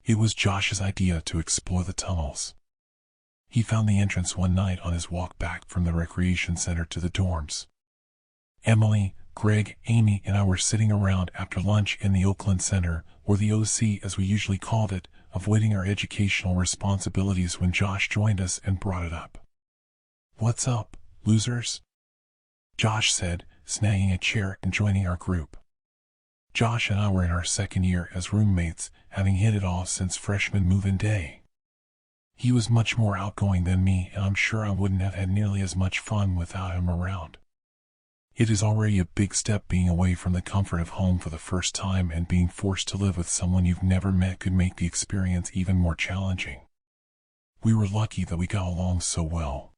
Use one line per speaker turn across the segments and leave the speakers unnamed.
It was Josh's idea to explore the tunnels. He found the entrance one night on his walk back from the recreation center to the dorms. Emily, Greg, Amy, and I were sitting around after lunch in the Oakland Center, or the OC as we usually called it, avoiding our educational responsibilities when Josh joined us and brought it up. "What's up, losers?" Josh said, snagging a chair and joining our group. Josh and I were in our second year as roommates, having hit it off since freshman move-in day. He was much more outgoing than me, and I'm sure I wouldn't have had nearly as much fun without him around. It is already a big step being away from the comfort of home for the first time, and being forced to live with someone you've never met could make the experience even more challenging. We were lucky that we got along so well.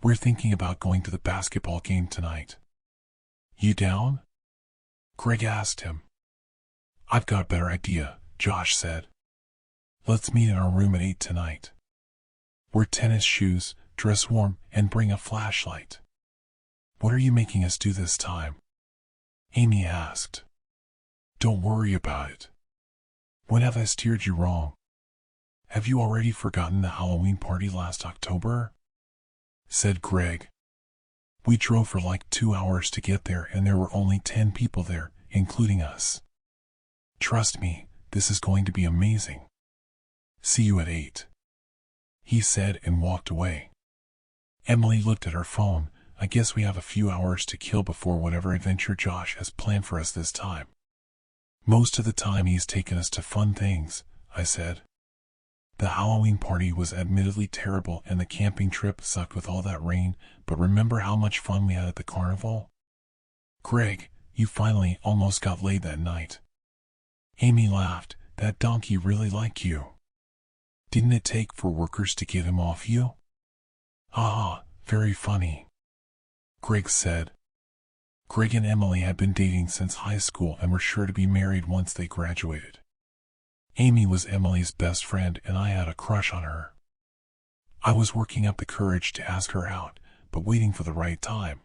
We're thinking about going to the basketball game tonight. You down? Greg asked him. I've got a better idea, Josh said. Let's meet in our room at 8 tonight. Wear tennis shoes, dress warm, and bring a flashlight. What are you making us do this time? Amy asked. Don't worry about it. When have I steered you wrong? Have you already forgotten the Halloween party last October? Said Greg. We drove for like 2 hours to get there, and there were only 10 people there, including us. Trust me, this is going to be amazing. See you at 8. He said and walked away. Emily looked at her phone. I guess we have a few hours to kill before whatever adventure Josh has planned for us this time. Most of the time he's taken us to fun things, I said. The Halloween party was admittedly terrible, and the camping trip sucked with all that rain, but remember how much fun we had at the carnival? Greg, you finally almost got laid that night. Amy laughed. That donkey really liked you. Didn't it take for workers to get him off you? Ah, very funny. Greg said. Greg and Emily had been dating since high school and were sure to be married once they graduated. Amy was Emily's best friend, and I had a crush on her. I was working up the courage to ask her out, but waiting for the right time.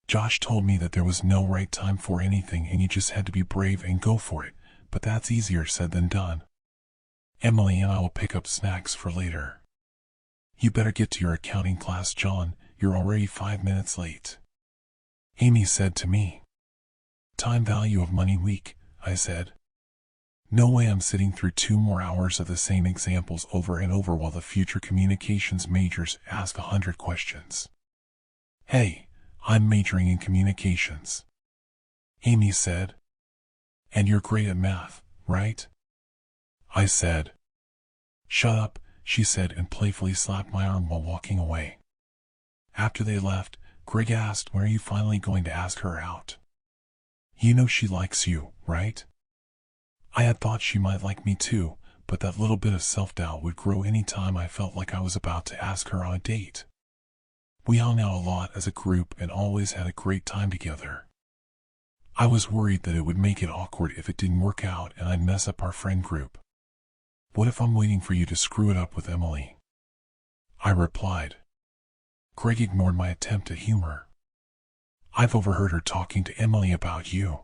Josh told me that there was no right time for anything and you just had to be brave and go for it, but that's easier said than done. Emily and I will pick up snacks for later. You better get to your accounting class, John. You're already 5 minutes late. Amy said to me. Time value of money week, I said. No way I'm sitting through 2 more hours of the same examples over and over while the future communications majors ask 100 questions. Hey, I'm majoring in communications. Amy said. And you're great at math, right? I said. Shut up, she said and playfully slapped my arm while walking away. After they left, Greg asked, when are you finally going to ask her out? You know she likes you, right? I had thought she might like me too, but that little bit of self-doubt would grow any time I felt like I was about to ask her on a date. We hung out a lot as a group and always had a great time together. I was worried that it would make it awkward if it didn't work out and I'd mess up our friend group. What if I'm waiting for you to screw it up with Emily? I replied. Greg ignored my attempt at humor. I've overheard her talking to Emily about you.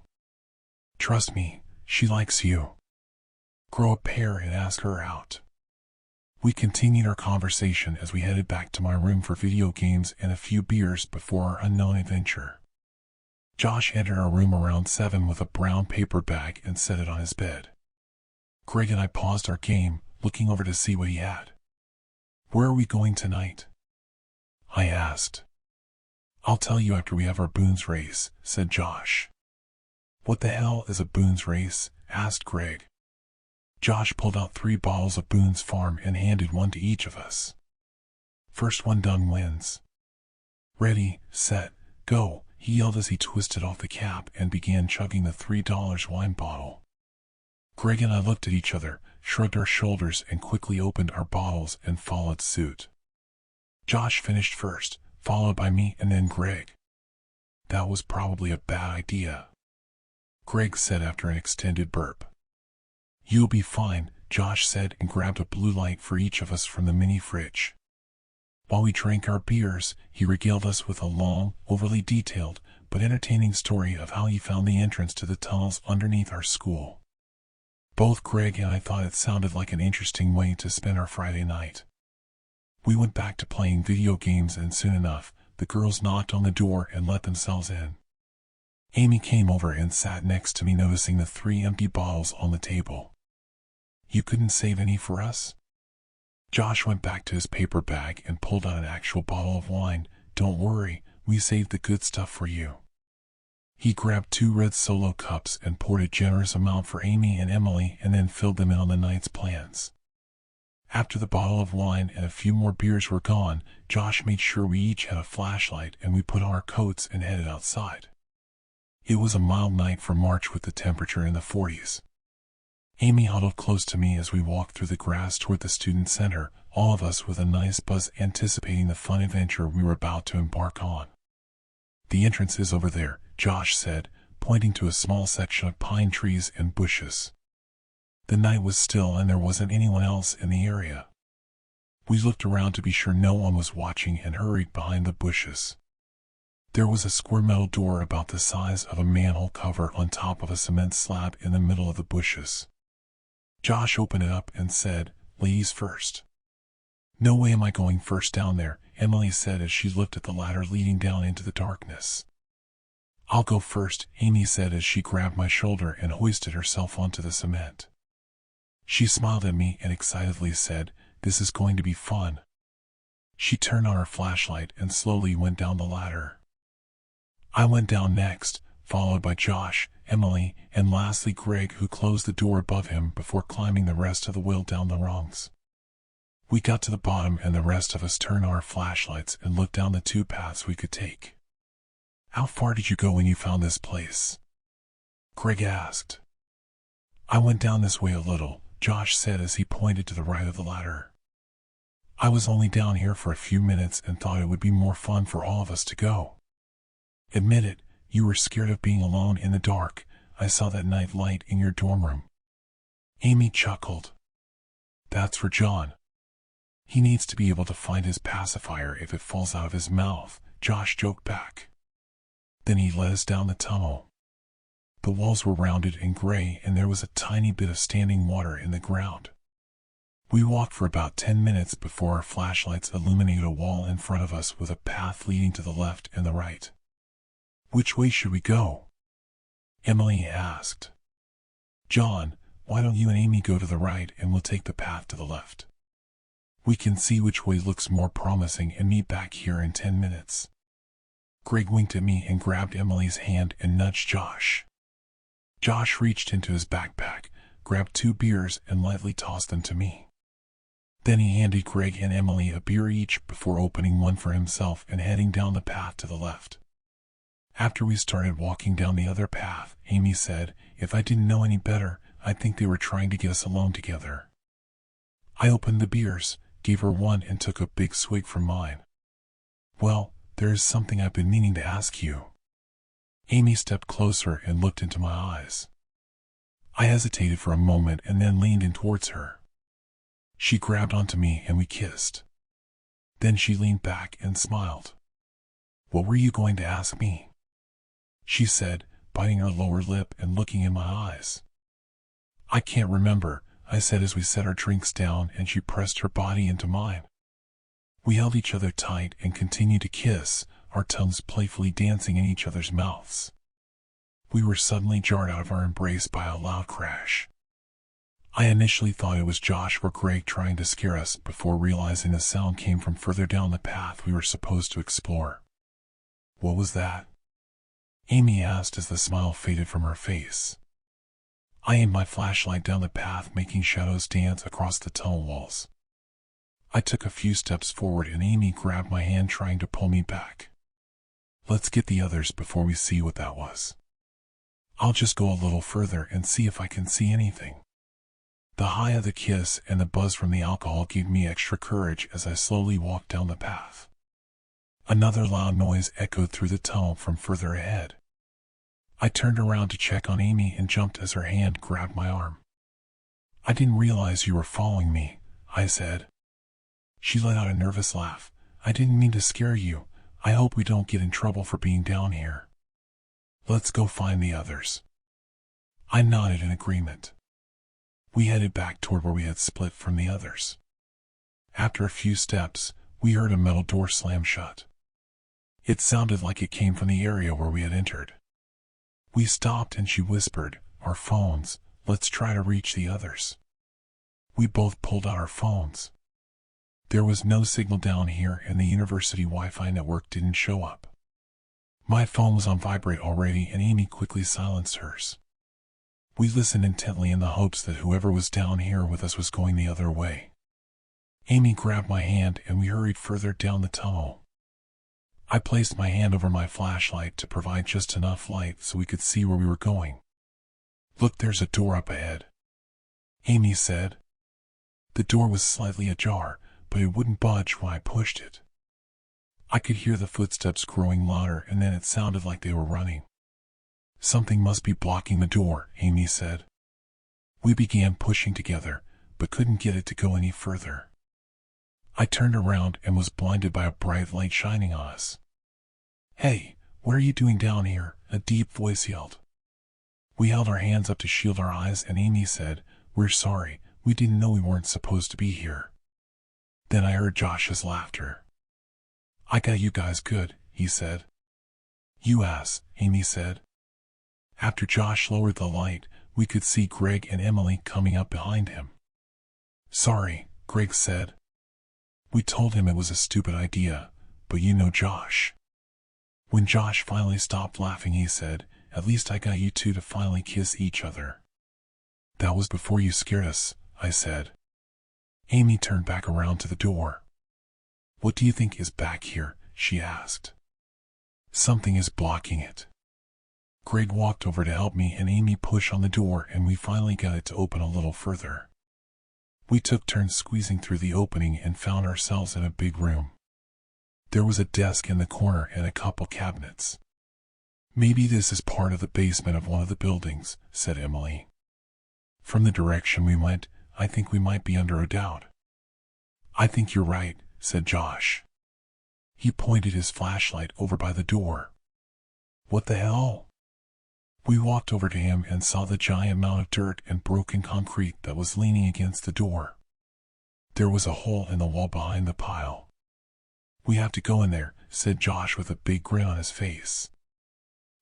Trust me, she likes you. Grow a pair and ask her out. We continued our conversation as we headed back to my room for video games and a few beers before our unknown adventure. Josh entered our room around 7 with a brown paper bag and set it on his bed. Greg and I paused our game, looking over to see what he had. Where are we going tonight? I asked. I'll tell you after we have our Boone's race, said Josh. What the hell is a Boone's race? Asked Greg. Josh pulled out 3 bottles of Boone's Farm and handed one to each of us. First one done wins. Ready, set, go, he yelled as he twisted off the cap and began chugging the $3 wine bottle. Greg and I looked at each other, shrugged our shoulders and quickly opened our bottles and followed suit. Josh finished first, followed by me and then Greg. That was probably a bad idea, Greg said after an extended burp. You'll be fine, Josh said and grabbed a blue light for each of us from the mini fridge. While we drank our beers, he regaled us with a long, overly detailed, but entertaining story of how he found the entrance to the tunnels underneath our school. Both Greg and I thought it sounded like an interesting way to spend our Friday night. We went back to playing video games, and soon enough, the girls knocked on the door and let themselves in. Amy came over and sat next to me, noticing the 3 empty bottles on the table. "You couldn't save any for us?" Josh went back to his paper bag and pulled out an actual bottle of wine. "Don't worry, we saved the good stuff for you." He grabbed 2 red Solo cups and poured a generous amount for Amy and Emily, and then filled them in on the night's plans. After the bottle of wine and a few more beers were gone, Josh made sure we each had a flashlight, and we put on our coats and headed outside. It was a mild night for March with the temperature in the 40s. Amy huddled close to me as we walked through the grass toward the student center, all of us with a nice buzz, anticipating the fun adventure we were about to embark on. "The entrance is over there," Josh said, pointing to a small section of pine trees and bushes. The night was still and there wasn't anyone else in the area. We looked around to be sure no one was watching and hurried behind the bushes. There was a square metal door about the size of a manhole cover on top of a cement slab in the middle of the bushes. Josh opened it up and said, "Ladies first." "No way am I going first down there," Emily said as she looked at the ladder leading down into the darkness. "I'll go first," Amy said as she grabbed my shoulder and hoisted herself onto the cement. She smiled at me and excitedly said, "This is going to be fun." She turned on her flashlight and slowly went down the ladder. I went down next, followed by Josh, Emily, and lastly Greg, who closed the door above him before climbing the rest of the way down the rungs. We got to the bottom and the rest of us turned on our flashlights and looked down the 2 paths we could take. "How far did you go when you found this place?" Greg asked. "I went down this way a little," Josh said as he pointed to the right of the ladder. "I was only down here for a few minutes and thought it would be more fun for all of us to go." "Admit it, you were scared of being alone in the dark. I saw that night light in your dorm room." Amy chuckled. "That's for John. He needs to be able to find his pacifier if it falls out of his mouth," Josh joked back. Then he led us down the tunnel. The walls were rounded and gray, and there was a tiny bit of standing water in the ground. We walked for about 10 minutes before our flashlights illuminated a wall in front of us with a path leading to the left and the right. "Which way should we go?" Emily asked. "John, why don't you and Amy go to the right and we'll take the path to the left? We can see which way looks more promising and meet back here in 10 minutes. Greg winked at me and grabbed Emily's hand and nudged Josh. Josh reached into his backpack, grabbed 2 beers and lightly tossed them to me. Then he handed Greg and Emily a beer each before opening one for himself and heading down the path to the left. After we started walking down the other path, Amy said, "If I didn't know any better, I'd think they were trying to get us alone together." I opened the beers, gave her one and took a big swig from mine. "Well, there is something I've been meaning to ask you." Amy stepped closer and looked into my eyes. I hesitated for a moment and then leaned in towards her. She grabbed onto me and we kissed. Then she leaned back and smiled. "What were you going to ask me?" she said, biting her lower lip and looking in my eyes. "I can't remember," I said as we set our drinks down and she pressed her body into mine. We held each other tight and continued to kiss, our tongues playfully dancing in each other's mouths. We were suddenly jarred out of our embrace by a loud crash. I initially thought it was Josh or Greg trying to scare us before realizing the sound came from further down the path we were supposed to explore. "What was that?" Amy asked as the smile faded from her face. I aimed my flashlight down the path, making shadows dance across the tunnel walls. I took a few steps forward and Amy grabbed my hand, trying to pull me back. "Let's get the others before we see what that was. I'll just go a little further and see if I can see anything." The high of the kiss and the buzz from the alcohol gave me extra courage as I slowly walked down the path. Another loud noise echoed through the tunnel from further ahead. I turned around to check on Amy and jumped as her hand grabbed my arm. "I didn't realize you were following me," I said. She let out a nervous laugh. "I didn't mean to scare you. I hope we don't get in trouble for being down here. Let's go find the others." I nodded in agreement. We headed back toward where we had split from the others. After a few steps, we heard a metal door slam shut. It sounded like it came from the area where we had entered. We stopped and she whispered, "Our phones, let's try to reach the others." We both pulled out our phones. There was no signal down here and the university Wi-Fi network didn't show up. My phone was on vibrate already and Amy quickly silenced hers. We listened intently in the hopes that whoever was down here with us was going the other way. Amy grabbed my hand and we hurried further down the tunnel. I placed my hand over my flashlight to provide just enough light so we could see where we were going. "Look, there's a door up ahead," Amy said. The door was slightly ajar, but it wouldn't budge when I pushed it. I could hear the footsteps growing louder and then it sounded like they were running. "Something must be blocking the door," Amy said. We began pushing together, but couldn't get it to go any further. I turned around and was blinded by a bright light shining on us. "Hey, what are you doing down here?" a deep voice yelled. We held our hands up to shield our eyes and Amy said, "We're sorry, we didn't know we weren't supposed to be here." Then I heard Josh's laughter. "I got you guys good," he said. "You ass," Amy said. After Josh lowered the light, we could see Greg and Emily coming up behind him. "Sorry," Greg said. We told him it was a stupid idea, but you know Josh. When Josh finally stopped laughing, he said, "At least I got you two to finally kiss each other." "That was before you scared us," I said. Amy turned back around to the door. "What do you think is back here?" she asked. "Something is blocking it." Greg walked over to help me and Amy pushed on the door and we finally got it to open a little further. We took turns squeezing through the opening and found ourselves in a big room. There was a desk in the corner and a couple cabinets. "Maybe this is part of the basement of one of the buildings," said Emily. "From the direction we went, I think we might be under a doubt." "I think you're right," said Josh. He pointed his flashlight over by the door. "What the hell?" We walked over to him and saw the giant mound of dirt and broken concrete that was leaning against the door. There was a hole in the wall behind the pile. "We have to go in there," said Josh with a big grin on his face.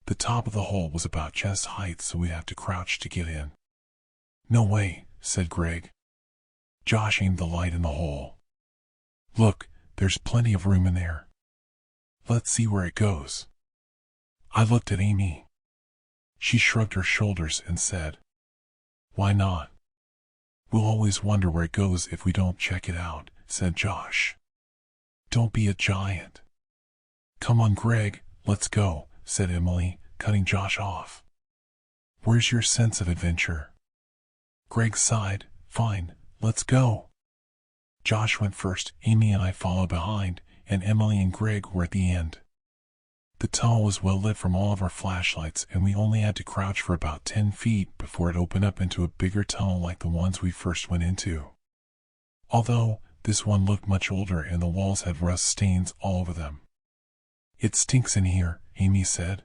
The top of the hole was about chest height, so we'd have to crouch to get in. "No way," said Greg. Josh aimed the light in the hole. "Look, there's plenty of room in there. Let's see where it goes." I looked at Amy. She shrugged her shoulders and said, "Why not? We'll always wonder where it goes if we don't check it out," said Josh. "Don't be a giant." "Come on, Greg, let's go," said Emily, cutting Josh off. "Where's your sense of adventure?" Greg sighed. "Fine, let's go." Josh went first, Amy and I followed behind, and Emily and Greg were at the end. The tunnel was well lit from all of our flashlights, and we only had to crouch for about 10 feet before it opened up into a bigger tunnel like the ones we first went into. Although, this one looked much older and the walls had rust stains all over them. "It stinks in here," Amy said.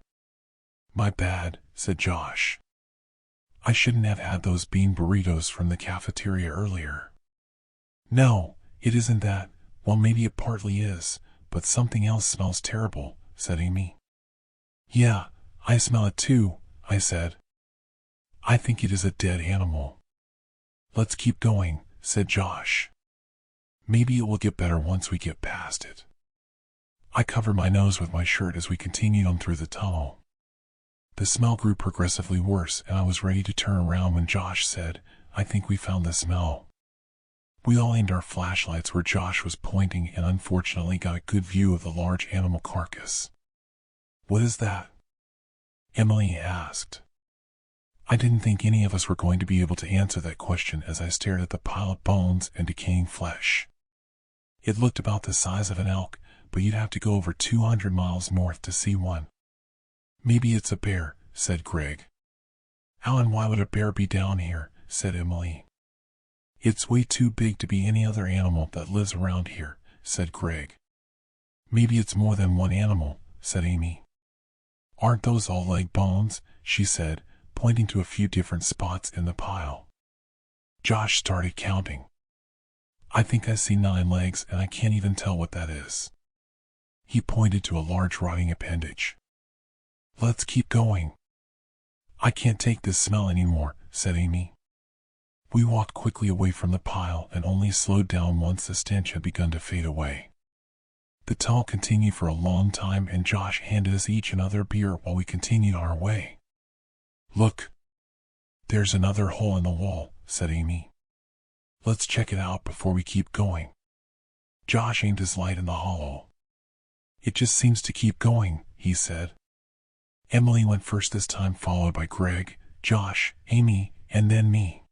"My bad," said Josh. "I shouldn't have had those bean burritos from the cafeteria earlier." "No, it isn't that. Well, maybe it partly is, but something else smells terrible," said Amy. "Yeah, I smell it too," I said. "I think it is a dead animal." "Let's keep going," said Josh. "Maybe it will get better once we get past it." I covered my nose with my shirt as we continued on through the tunnel. The smell grew progressively worse and I was ready to turn around when Josh said, "I think we found the smell." We all aimed our flashlights where Josh was pointing and unfortunately got a good view of the large animal carcass. "What is that?" Emily asked. I didn't think any of us were going to be able to answer that question as I stared at the pile of bones and decaying flesh. It looked about the size of an elk, but you'd have to go over 200 miles north to see one. "Maybe it's a bear," said Greg. "Alan, why would a bear be down here?" said Emily. "It's way too big to be any other animal that lives around here," said Greg. "Maybe it's more than one animal," said Amy. "Aren't those all leg bones?" she said, pointing to a few different spots in the pile. Josh started counting. I think I see 9 legs and I can't even tell what that is. He pointed to a large rotting appendage. Let's keep going. I can't take this smell anymore, said Amy. We walked quickly away from the pile and only slowed down once the stench had begun to fade away. The tunnel continued for a long time and Josh handed us each another beer while we continued on our way. Look. There's another hole in the wall, said Amy. Let's check it out before we keep going. Josh aimed his light in the hollow. It just seems to keep going, he said. Emily went first this time, followed by Greg, Josh, Amy, and then me.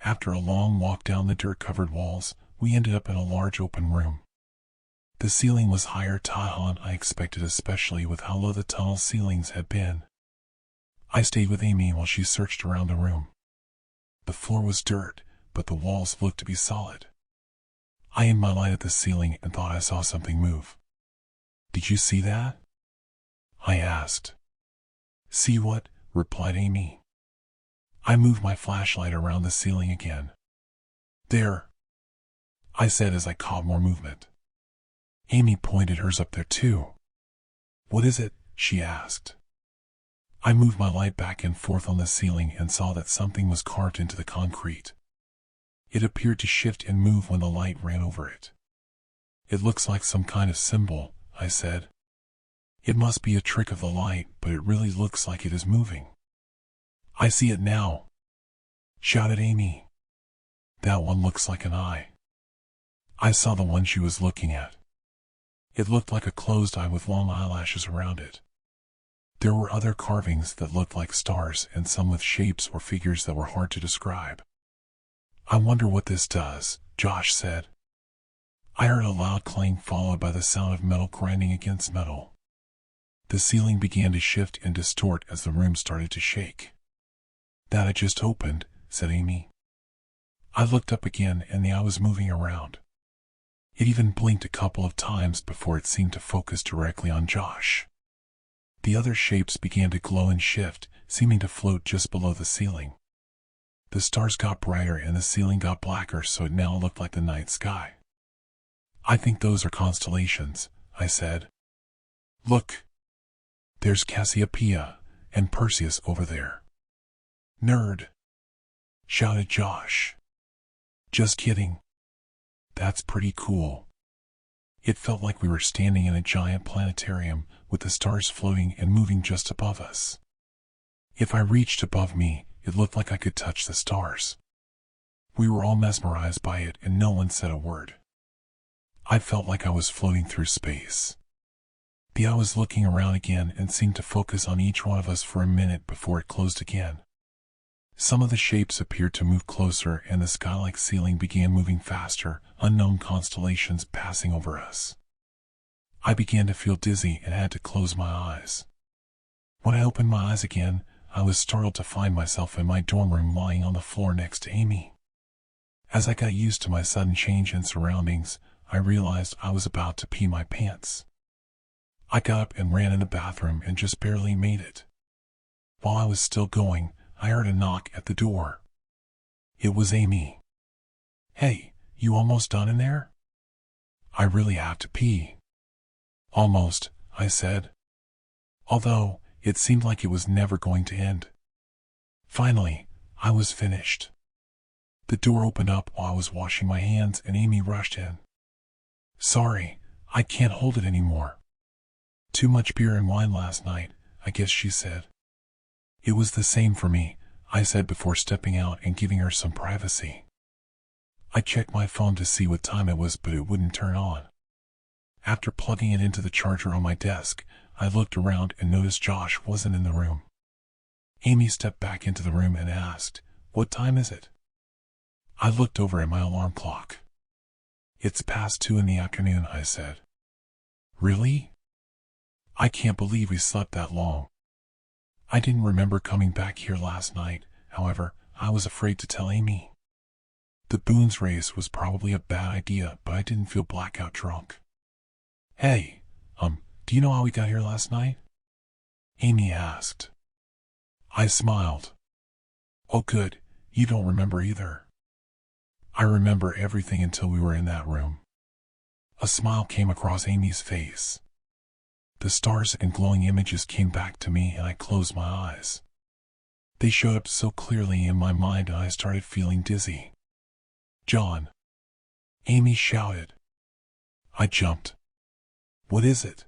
After a long walk down the dirt-covered walls, we ended up in a large open room. The ceiling was higher than I expected, especially with how low the tunnel ceilings had been. I stayed with Amy while she searched around the room. The floor was dirt, but the walls looked to be solid. I aimed my light at the ceiling and thought I saw something move. Did you see that? I asked. See what? Replied Amy. I moved my flashlight around the ceiling again. There, I said as I caught more movement. Amy pointed hers up there too. What is it? She asked. I moved my light back and forth on the ceiling and saw that something was carved into the concrete. It appeared to shift and move when the light ran over it. It looks like some kind of symbol, I said. It must be a trick of the light, but it really looks like it is moving. I see it now, shouted Amy. That one looks like an eye. I saw the one she was looking at. It looked like a closed eye with long eyelashes around it. There were other carvings that looked like stars and some with shapes or figures that were hard to describe. I wonder what this does, Josh said. I heard a loud clang followed by the sound of metal grinding against metal. The ceiling began to shift and distort as the room started to shake. That had just opened, said Amy. I looked up again and the eye was moving around. It even blinked a couple of times before it seemed to focus directly on Josh. The other shapes began to glow and shift, seeming to float just below the ceiling. The stars got brighter and the ceiling got blacker, so it now looked like the night sky. I think those are constellations, I said. Look. There's Cassiopeia and Perseus over there. Nerd, shouted Josh. Just kidding. That's pretty cool. It felt like we were standing in a giant planetarium with the stars floating and moving just above us. If I reached above me, it looked like I could touch the stars. We were all mesmerized by it and no one said a word. I felt like I was floating through space. The eye was looking around again and seemed to focus on each one of us for a minute before it closed again. Some of the shapes appeared to move closer and the sky-like ceiling began moving faster, unknown constellations passing over us. I began to feel dizzy and had to close my eyes. When I opened my eyes again, I was startled to find myself in my dorm room lying on the floor next to Amy. As I got used to my sudden change in surroundings, I realized I was about to pee my pants. I got up and ran in the bathroom and just barely made it. While I was still going, I heard a knock at the door. It was Amy. Hey, you almost done in there? I really have to pee. Almost, I said. Although, it seemed like it was never going to end. Finally, I was finished. The door opened up while I was washing my hands and Amy rushed in. Sorry, I can't hold it anymore. Too much beer and wine last night, I guess she said. It was the same for me, I said before stepping out and giving her some privacy. I checked my phone to see what time it was, but it wouldn't turn on. After plugging it into the charger on my desk, I looked around and noticed Josh wasn't in the room. Amy stepped back into the room and asked, "What time is it?" I looked over at my alarm clock. "It's past 2 in the afternoon," I said. "Really? I can't believe we slept that long." I didn't remember coming back here last night, however, I was afraid to tell Amy. The Boone's race was probably a bad idea, but I didn't feel blackout drunk. "Hey, do you know how we got here last night?" Amy asked. I smiled. "Oh good, you don't remember either." I remember everything until we were in that room. A smile came across Amy's face. The stars and glowing images came back to me and I closed my eyes. They showed up so clearly in my mind and I started feeling dizzy. "John!" Amy shouted. I jumped. "What is it?"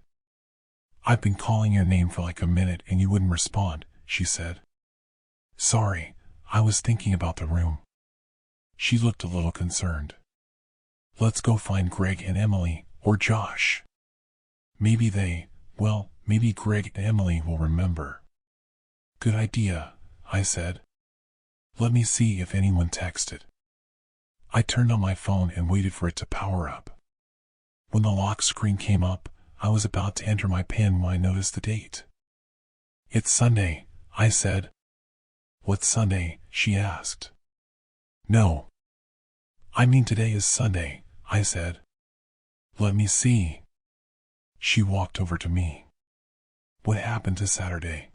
"I've been calling your name for like a minute and you wouldn't respond," she said. "Sorry, I was thinking about the room." She looked a little concerned. "Let's go find Greg and Emily, or Josh. Maybe maybe Greg and Emily will remember." "Good idea," I said. "Let me see if anyone texted." I turned on my phone and waited for it to power up. When the lock screen came up, I was about to enter my PIN when I noticed the date. "It's Sunday," I said. "What's Sunday?" she asked. "No. I mean today is Sunday," I said. "Let me see." She walked over to me. "What happened to Saturday?"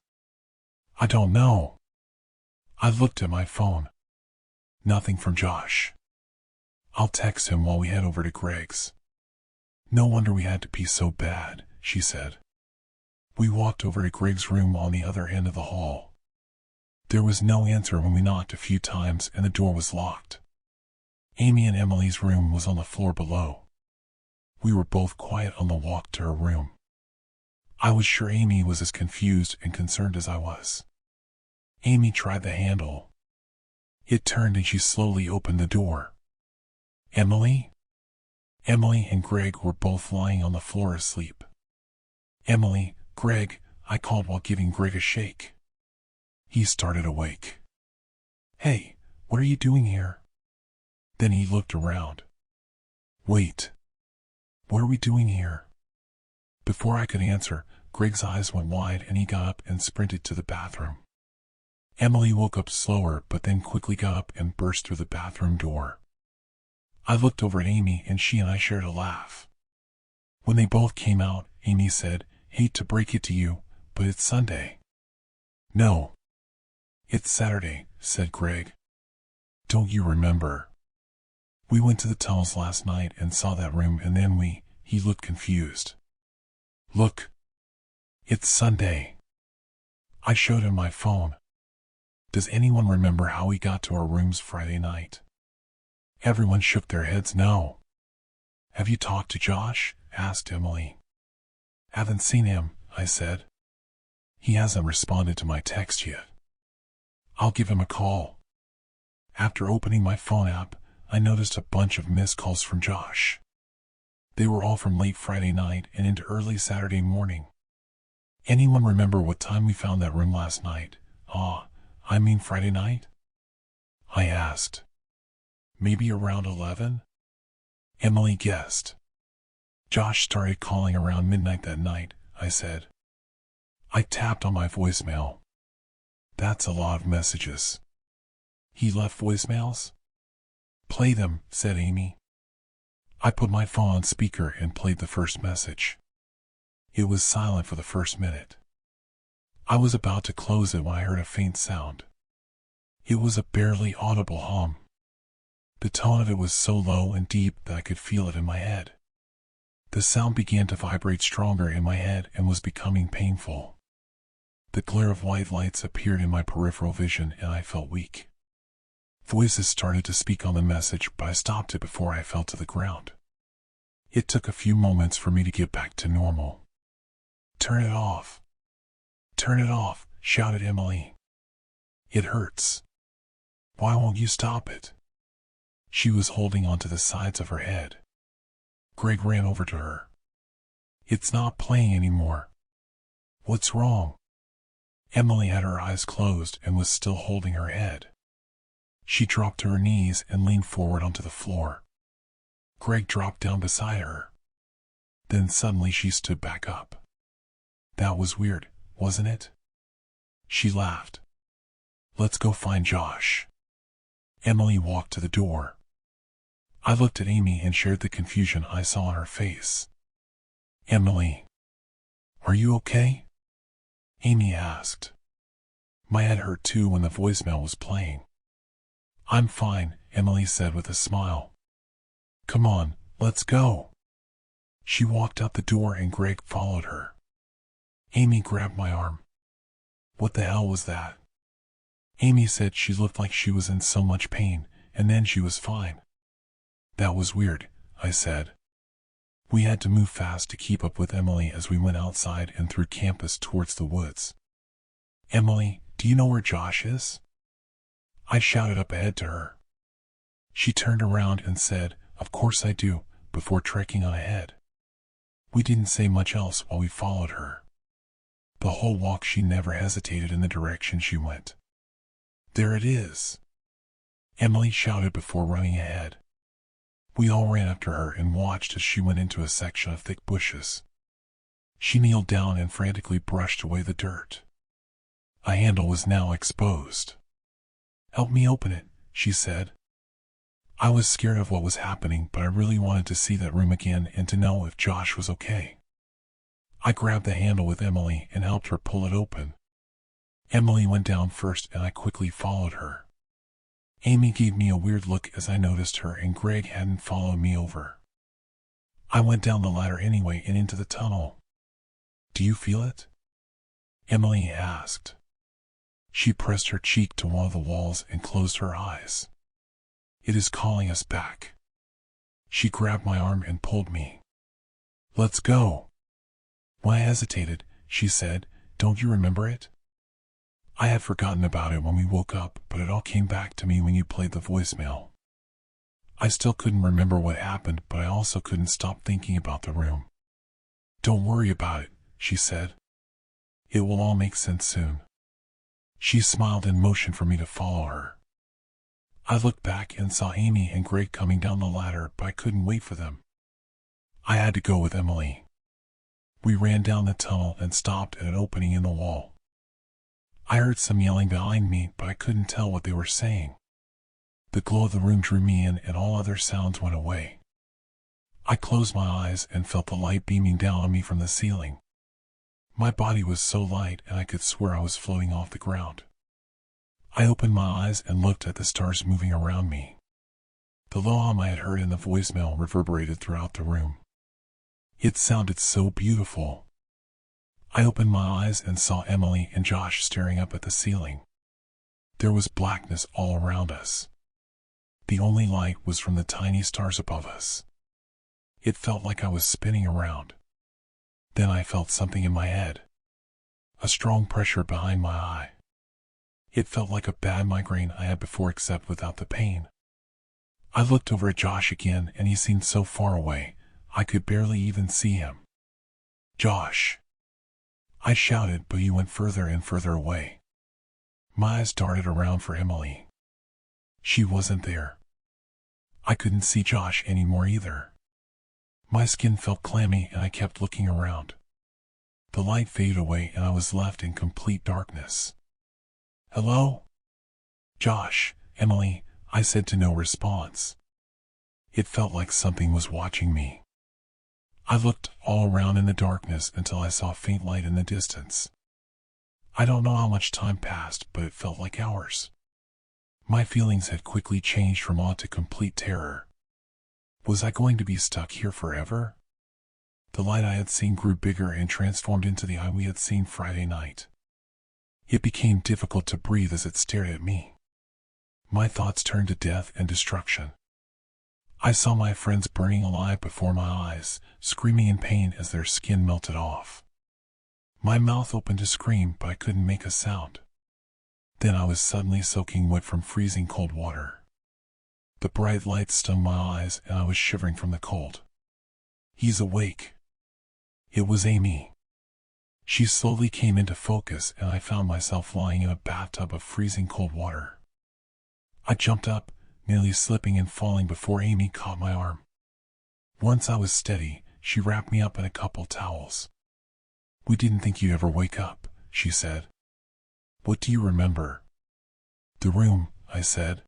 "I don't know." I looked at my phone. Nothing from Josh. "I'll text him while we head over to Greg's." "No wonder we had to pee so bad," she said. We walked over to Greg's room on the other end of the hall. There was no answer when we knocked a few times and the door was locked. Amy and Emily's room was on the floor below. We were both quiet on the walk to her room. I was sure Amy was as confused and concerned as I was. Amy tried the handle. It turned and she slowly opened the door. "Emily?" Emily and Greg were both lying on the floor asleep. "Emily, Greg," I called while giving Greg a shake. He started awake. "Hey, what are you doing here?" Then he looked around. "Wait. What are we doing here?" Before I could answer, Greg's eyes went wide and he got up and sprinted to the bathroom. Emily woke up slower but then quickly got up and burst through the bathroom door. I looked over at Amy and she and I shared a laugh. When they both came out, Amy said, "Hate to break it to you, but it's Sunday." "No. It's Saturday," said Greg. "Don't you remember? We went to the tunnels last night and saw that room and then he looked confused. Look. It's Sunday." I showed him my phone. "Does anyone remember how we got to our rooms Friday night?" Everyone shook their heads no. "Have you talked to Josh?" asked Emily. "Haven't seen him," I said. "He hasn't responded to my text yet. I'll give him a call." After opening my phone app, I noticed a bunch of missed calls from Josh. They were all from late Friday night and into early Saturday morning. "Anyone remember what time we found that room last night? I mean Friday night?" I asked. "Maybe around 11? Emily guessed. "Josh started calling around midnight that night," I said. I tapped on my voicemail. "That's a lot of messages." "He left voicemails?" "Play them," said Amy. I put my phone on speaker and played the first message. It was silent for the first minute. I was about to close it when I heard a faint sound. It was a barely audible hum. The tone of it was so low and deep that I could feel it in my head. The sound began to vibrate stronger in my head and was becoming painful. The glare of white lights appeared in my peripheral vision and I felt weak. Voices started to speak on the message, but I stopped it before I fell to the ground. It took a few moments for me to get back to normal. "Turn it off. Turn it off," shouted Emily. "It hurts. Why won't you stop it?" She was holding onto the sides of her head. Greg ran over to her. "It's not playing anymore." "What's wrong?" Emily had her eyes closed and was still holding her head. She dropped to her knees and leaned forward onto the floor. Greg dropped down beside her. Then suddenly she stood back up. "That was weird, wasn't it?" She laughed. "Let's go find Josh." Emily walked to the door. I looked at Amy and shared the confusion I saw on her face. "Emily, are you okay?" Amy asked. My head hurt too when the voicemail was playing. "I'm fine," Emily said with a smile. Come on, let's go. She walked out the door and Greg followed her. Amy grabbed my arm. What the hell was that? Amy said she looked like she was in so much pain, and then she was fine. That was weird, I said. We had to move fast to keep up with Emily as we went outside and through campus towards the woods. Emily, do you know where Josh is? I shouted up ahead to her. She turned around and said, Of course I do, before trekking on ahead. We didn't say much else while we followed her. The whole walk she never hesitated in the direction she went. There it is! Emily shouted before running ahead. We all ran after her and watched as she went into a section of thick bushes. She kneeled down and frantically brushed away the dirt. A handle was now exposed. Help me open it, she said. I was scared of what was happening, but I really wanted to see that room again and to know if Josh was okay. I grabbed the handle with Emily and helped her pull it open. Emily went down first and I quickly followed her. Amy gave me a weird look as I noticed her and Greg hadn't followed me over. I went down the ladder anyway and into the tunnel. Do you feel it? Emily asked. She pressed her cheek to one of the walls and closed her eyes. It is calling us back. She grabbed my arm and pulled me. Let's go. When I hesitated, she said, Don't you remember it? I had forgotten about it when we woke up, but it all came back to me when you played the voicemail. I still couldn't remember what happened, but I also couldn't stop thinking about the room. Don't worry about it, she said. It will all make sense soon. She smiled and motioned for me to follow her. I looked back and saw Amy and Greg coming down the ladder, but I couldn't wait for them. I had to go with Emily. We ran down the tunnel and stopped at an opening in the wall. I heard some yelling behind me, but I couldn't tell what they were saying. The glow of the room drew me in and all other sounds went away. I closed my eyes and felt the light beaming down on me from the ceiling. My body was so light and I could swear I was floating off the ground. I opened my eyes and looked at the stars moving around me. The low hum I had heard in the voicemail reverberated throughout the room. It sounded so beautiful. I opened my eyes and saw Emily and Josh staring up at the ceiling. There was blackness all around us. The only light was from the tiny stars above us. It felt like I was spinning around. Then I felt something in my head. A strong pressure behind my eye. It felt like a bad migraine I had before, except without the pain. I looked over at Josh again and he seemed so far away, I could barely even see him. Josh! I shouted, but he went further and further away. My eyes darted around for Emily. She wasn't there. I couldn't see Josh anymore either. My skin felt clammy and I kept looking around. The light faded away and I was left in complete darkness. Hello? Josh, Emily, I said to no response. It felt like something was watching me. I looked all around in the darkness until I saw a faint light in the distance. I don't know how much time passed, but it felt like hours. My feelings had quickly changed from awe to complete terror. Was I going to be stuck here forever? The light I had seen grew bigger and transformed into the eye we had seen Friday night. It became difficult to breathe as it stared at me. My thoughts turned to death and destruction. I saw my friends burning alive before my eyes, screaming in pain as their skin melted off. My mouth opened to scream, but I couldn't make a sound. Then I was suddenly soaking wet from freezing cold water. The bright light stung my eyes and I was shivering from the cold. He's awake. It was Amy. She slowly came into focus and I found myself lying in a bathtub of freezing cold water. I jumped up, nearly slipping and falling before Amy caught my arm. Once I was steady, she wrapped me up in a couple towels. We didn't think you'd ever wake up, she said. What do you remember? The room, I said.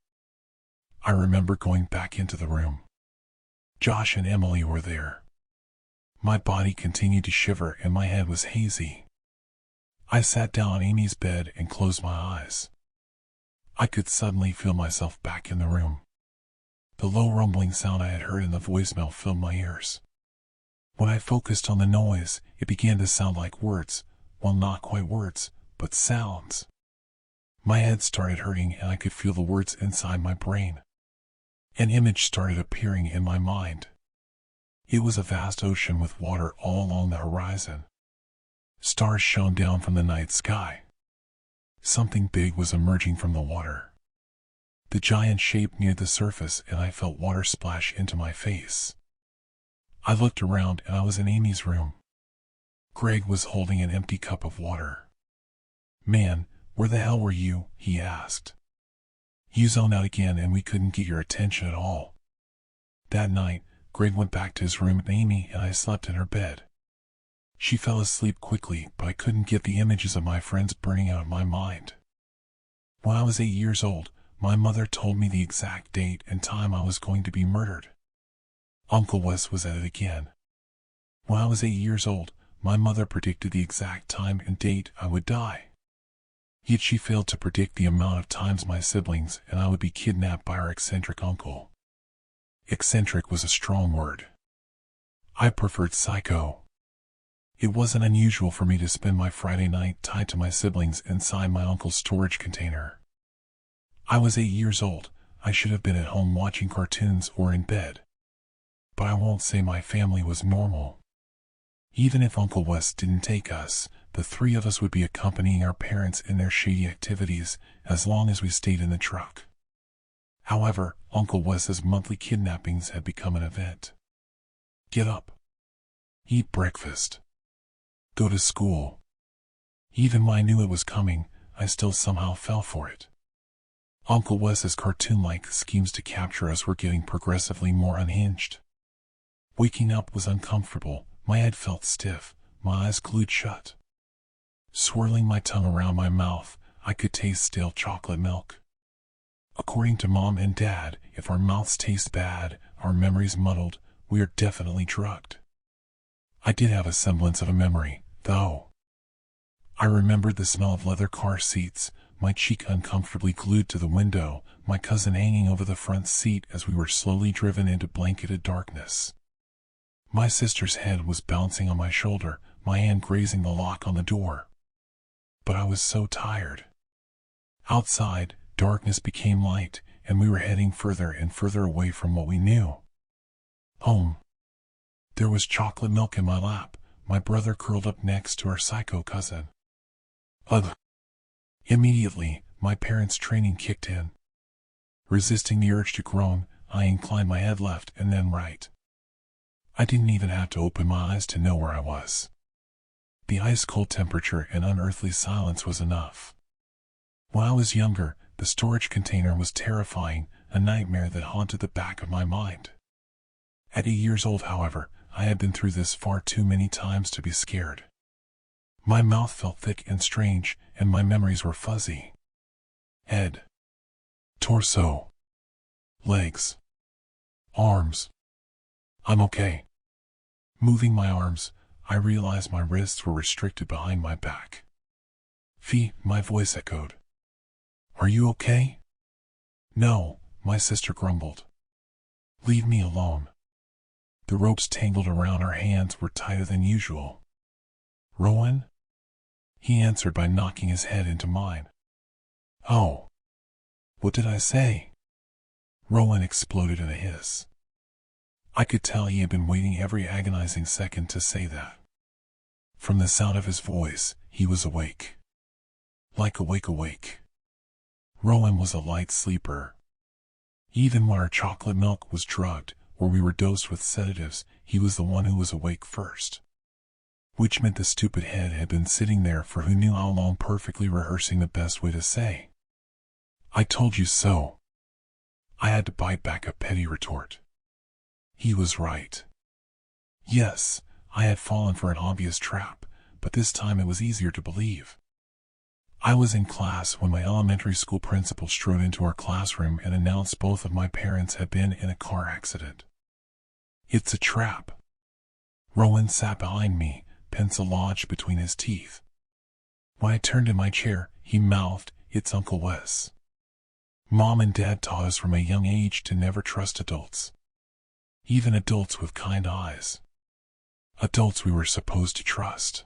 I remember going back into the room. Josh and Emily were there. My body continued to shiver and my head was hazy. I sat down on Amy's bed and closed my eyes. I could suddenly feel myself back in the room. The low rumbling sound I had heard in the voicemail filled my ears. When I focused on the noise, it began to sound like words. Well, not quite words, but sounds. My head started hurting and I could feel the words inside my brain. An image started appearing in my mind. It was a vast ocean with water all along the horizon. Stars shone down from the night sky. Something big was emerging from the water. The giant shape neared the surface and I felt water splash into my face. I looked around and I was in Amy's room. Greg was holding an empty cup of water. "Man, where the hell were you?" he asked. "You zoned out again and we couldn't get your attention at all." That night, Greg went back to his room and Amy and I slept in her bed. She fell asleep quickly, but I couldn't get the images of my friends burning out of my mind. When I was 8 years old, my mother told me the exact date and time I was going to be murdered. Uncle Wes was at it again. When I was 8 years old, my mother predicted the exact time and date I would die. Yet she failed to predict the amount of times my siblings and I would be kidnapped by our eccentric uncle. Eccentric was a strong word. I preferred psycho. It wasn't unusual for me to spend my Friday night tied to my siblings inside my uncle's storage container. I was 8 years old. I should have been at home watching cartoons or in bed. But I won't say my family was normal. Even if Uncle Wes didn't take us, the three of us would be accompanying our parents in their shady activities as long as we stayed in the truck. However, Uncle Wes's monthly kidnappings had become an event. Get up. Eat breakfast. Go to school. Even when I knew it was coming, I still somehow fell for it. Uncle Wes's cartoon-like schemes to capture us were getting progressively more unhinged. Waking up was uncomfortable, my head felt stiff, my eyes glued shut. Swirling my tongue around my mouth, I could taste stale chocolate milk. According to Mom and Dad, if our mouths taste bad, our memories muddled, we are definitely drugged. I did have a semblance of a memory, though. I remembered the smell of leather car seats, my cheek uncomfortably glued to the window, my cousin hanging over the front seat as we were slowly driven into blanketed darkness. My sister's head was bouncing on my shoulder, my hand grazing the lock on the door. But I was so tired. Outside, darkness became light, and we were heading further and further away from what we knew. Home. There was chocolate milk in my lap, my brother curled up next to our psycho cousin. Ugh. Immediately, my parents' training kicked in. Resisting the urge to groan, I inclined my head left and then right. I didn't even have to open my eyes to know where I was. The ice-cold temperature and unearthly silence was enough. When I was younger, the storage container was terrifying, a nightmare that haunted the back of my mind. At 8 years old, however, I had been through this far too many times to be scared. My mouth felt thick and strange, and my memories were fuzzy. Head. Torso. Legs. Arms. I'm okay. Moving my arms, I realized my wrists were restricted behind my back. Fee, my voice echoed. Are you okay? No, my sister grumbled. Leave me alone. The ropes tangled around our hands were tighter than usual. Rowan? He answered by knocking his head into mine. Oh. What did I say? Rowan exploded in a hiss. I could tell he had been waiting every agonizing second to say that. From the sound of his voice, he was awake. Like awake. Rowan was a light sleeper. Even when our chocolate milk was drugged, or we were dosed with sedatives, he was the one who was awake first. Which meant the stupid head had been sitting there for who knew how long, perfectly rehearsing the best way to say, I told you so. I had to bite back a petty retort. He was right. Yes, I had fallen for an obvious trap, but this time it was easier to believe. I was in class when my elementary school principal strode into our classroom and announced both of my parents had been in a car accident. It's a trap. Rowan sat behind me, pencil lodged between his teeth. When I turned in my chair, he mouthed, It's Uncle Wes. Mom and Dad taught us from a young age to never trust adults. Even adults with kind eyes. Adults we were supposed to trust.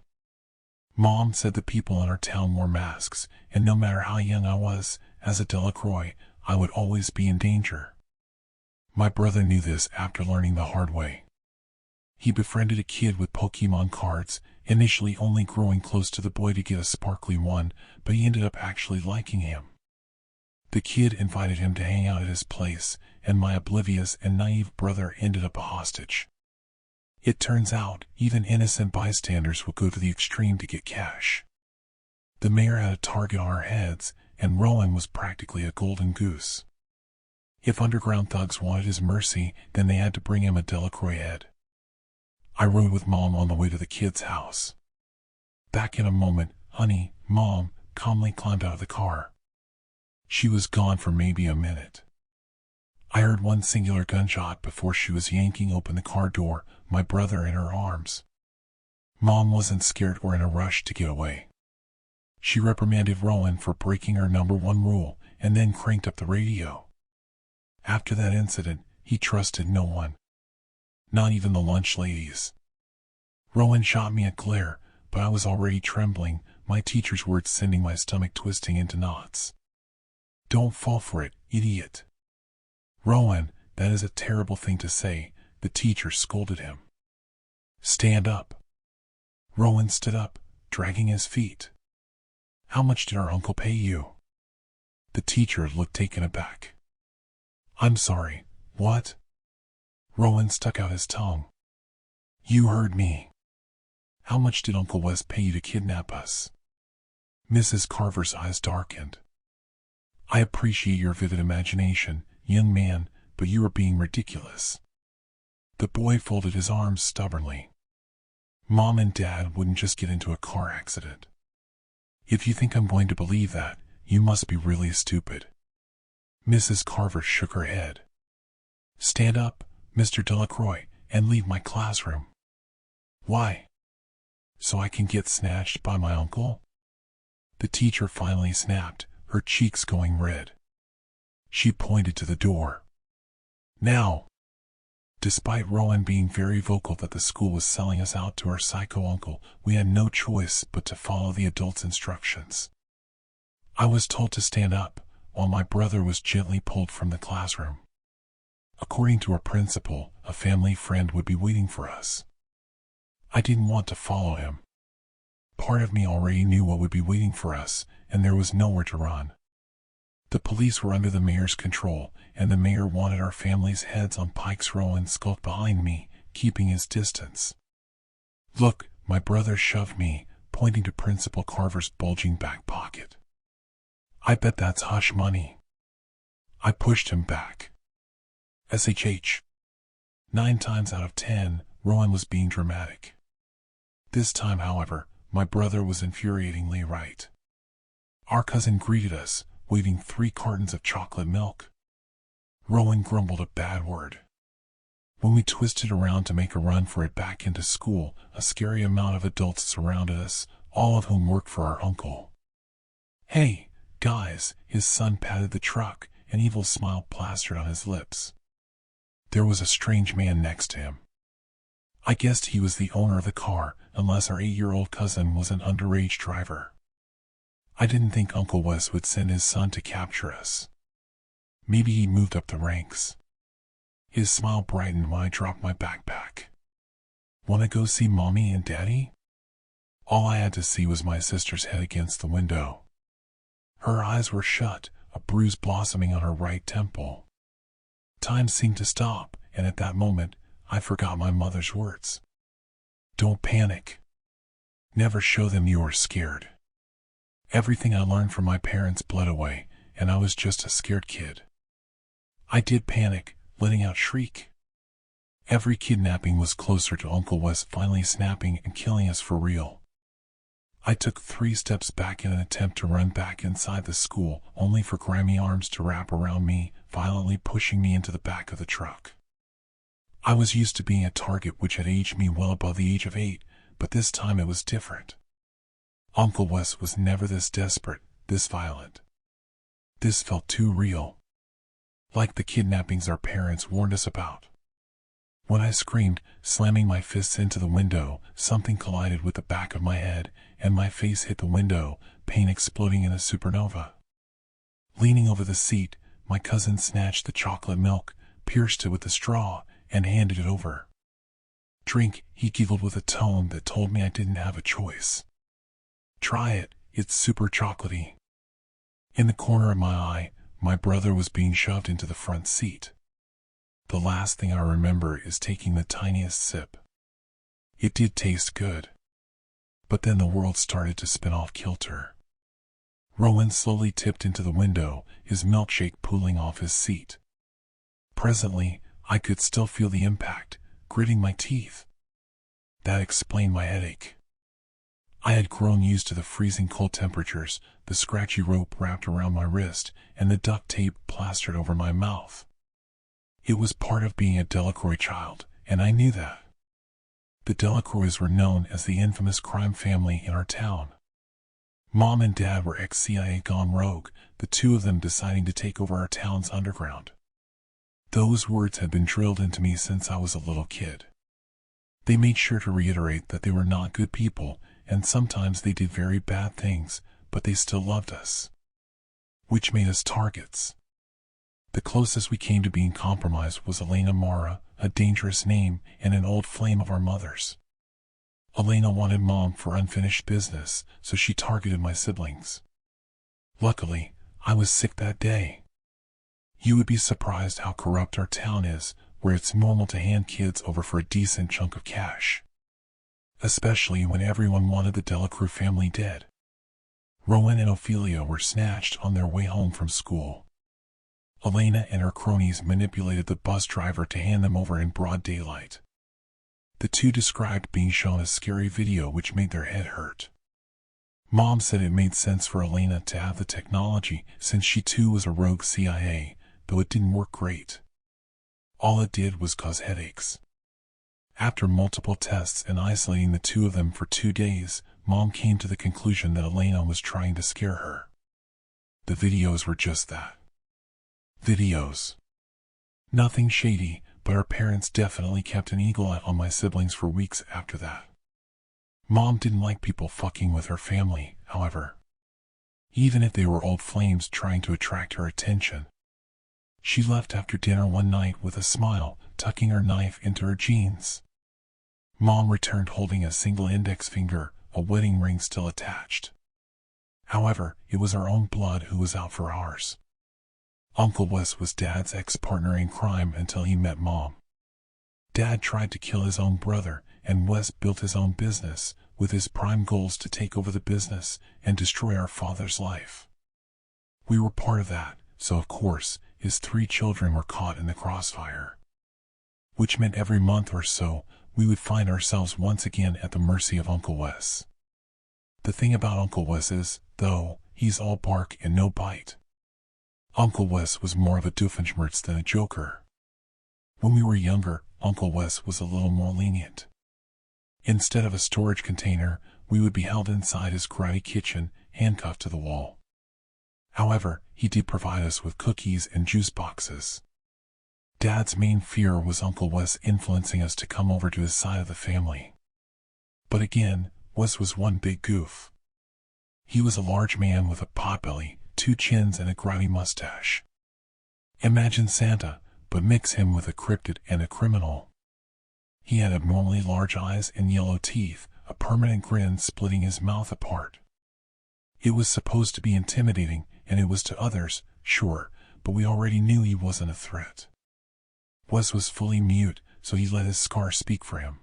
Mom said the people in our town wore masks, and no matter how young I was, as a Delacroix, I would always be in danger. My brother knew this after learning the hard way. He befriended a kid with Pokemon cards, initially only growing close to the boy to get a sparkly one, but he ended up actually liking him. The kid invited him to hang out at his place, and my oblivious and naive brother ended up a hostage. It turns out, even innocent bystanders will go to the extreme to get cash. The mayor had a target on our heads, and Rowan was practically a golden goose. If underground thugs wanted his mercy, then they had to bring him a Delacroix head. I rode with Mom on the way to the kid's house. Back in a moment, honey, Mom calmly climbed out of the car. She was gone for maybe a minute. I heard one singular gunshot before she was yanking open the car door, my brother in her arms. Mom wasn't scared or in a rush to get away. She reprimanded Rowan for breaking her #1 rule, and then cranked up the radio. After that incident, he trusted no one. Not even the lunch ladies. Rowan shot me a glare, but I was already trembling, my teacher's words sending my stomach twisting into knots. Don't fall for it, idiot. Rowan, that is a terrible thing to say, the teacher scolded him. Stand up. Rowan stood up, dragging his feet. How much did our uncle pay you? The teacher looked taken aback. I'm sorry, what? Rowan stuck out his tongue. You heard me. How much did Uncle Wes pay you to kidnap us? Mrs. Carver's eyes darkened. I appreciate your vivid imagination, young man, but you are being ridiculous. The boy folded his arms stubbornly. Mom and Dad wouldn't just get into a car accident. If you think I'm going to believe that, you must be really stupid. Mrs. Carver shook her head. Stand up, Mr. Delacroix, and leave my classroom. Why? So I can get snatched by my uncle? The teacher finally snapped, her cheeks going red. She pointed to the door. Now! Despite Rowan being very vocal that the school was selling us out to our psycho uncle, we had no choice but to follow the adults' instructions. I was told to stand up, while my brother was gently pulled from the classroom. According to our principal, a family friend would be waiting for us. I didn't want to follow him. Part of me already knew what would be waiting for us, and there was nowhere to run. The police were under the mayor's control, and the mayor wanted our family's heads on pikes. Rowan skulked behind me, keeping his distance. Look, my brother shoved me, pointing to Principal Carver's bulging back pocket. I bet that's hush money. I pushed him back. SHH. 9 times out of 10, Rowan was being dramatic. This time, however, my brother was infuriatingly right. Our cousin greeted us, waving 3 cartons of chocolate milk. Rowan grumbled a bad word. When we twisted around to make a run for it back into school, a scary amount of adults surrounded us, all of whom worked for our uncle. Hey, guys, his son patted the truck, an evil smile plastered on his lips. There was a strange man next to him. I guessed he was the owner of the car, unless our 8-year-old cousin was an underage driver. I didn't think Uncle Wes would send his son to capture us. Maybe he moved up the ranks. His smile brightened when I dropped my backpack. Want to go see Mommy and Daddy? All I had to see was my sister's head against the window. Her eyes were shut, a bruise blossoming on her right temple. Time seemed to stop, and at that moment, I forgot my mother's words. Don't panic. Never show them you are scared. Everything I learned from my parents bled away, and I was just a scared kid. I did panic, letting out a shriek. Every kidnapping was closer to Uncle Wes finally snapping and killing us for real. I took 3 steps back in an attempt to run back inside the school, only for grimy arms to wrap around me, violently pushing me into the back of the truck. I was used to being a target which had aged me well above the age of 8, but this time it was different. Uncle Wes was never this desperate, this violent. This felt too real. like the kidnappings our parents warned us about. When I screamed, slamming my fists into the window, something collided with the back of my head, and my face hit the window, pain exploding in a supernova. Leaning over the seat, my cousin snatched the chocolate milk, pierced it with a straw, and handed it over. "Drink," he giggled with a tone that told me I didn't have a choice. "Try it, it's super chocolatey." In the corner of my eye, my brother was being shoved into the front seat. The last thing I remember is taking the tiniest sip. It did taste good. But then the world started to spin off kilter. Rowan slowly tipped into the window, his milkshake pooling off his seat. Presently, I could still feel the impact, gritting my teeth. That explained my headache. I had grown used to the freezing cold temperatures, the scratchy rope wrapped around my wrist, and the duct tape plastered over my mouth. It was part of being a Delacroix child, and I knew that. The Delacroix were known as the infamous crime family in our town. Mom and Dad were ex-CIA gone rogue, the two of them deciding to take over our town's underground. Those words had been drilled into me since I was a little kid. They made sure to reiterate that they were not good people, and sometimes they did very bad things, but they still loved us. Which made us targets. The closest we came to being compromised was Elena Mara, a dangerous name and an old flame of our mother's. Elena wanted Mom for unfinished business, so she targeted my siblings. Luckily, I was sick that day. You would be surprised how corrupt our town is, where it's normal to hand kids over for a decent chunk of cash. Especially when everyone wanted the Delacroix family dead. Rowan and Ophelia were snatched on their way home from school. Elena and her cronies manipulated the bus driver to hand them over in broad daylight. The two described being shown a scary video which made their head hurt. Mom said it made sense for Elena to have the technology since she too was a rogue CIA, though it didn't work great. All it did was cause headaches. After multiple tests and isolating the two of them for 2 days, Mom came to the conclusion that Elena was trying to scare her. The videos were just that. Videos. Nothing shady, but our parents definitely kept an eagle eye on my siblings for weeks after that. Mom didn't like people fucking with her family, however. Even if they were old flames trying to attract her attention. She left after dinner one night with a smile, tucking her knife into her jeans. Mom returned holding a single index finger, a wedding ring still attached. However, it was our own blood who was out for ours. Uncle Wes was Dad's ex-partner in crime until he met Mom. Dad tried to kill his own brother, and Wes built his own business, with his prime goals to take over the business and destroy our father's life. We were part of that, so of course, his 3 children were caught in the crossfire. Which meant every month or so, we would find ourselves once again at the mercy of Uncle Wes. The thing about Uncle Wes is, though, he's all bark and no bite. Uncle Wes was more of a Doofenshmirtz than a joker. When we were younger, Uncle Wes was a little more lenient. Instead of a storage container, we would be held inside his karate kitchen, handcuffed to the wall. However, he did provide us with cookies and juice boxes. Dad's main fear was Uncle Wes influencing us to come over to his side of the family. But again, Wes was one big goof. He was a large man with a potbelly, 2 chins and a grimy mustache. Imagine Santa, but mix him with a cryptid and a criminal. He had abnormally large eyes and yellow teeth, a permanent grin splitting his mouth apart. It was supposed to be intimidating, and it was to others, sure, but we already knew he wasn't a threat. Wes was fully mute, so he let his scar speak for him.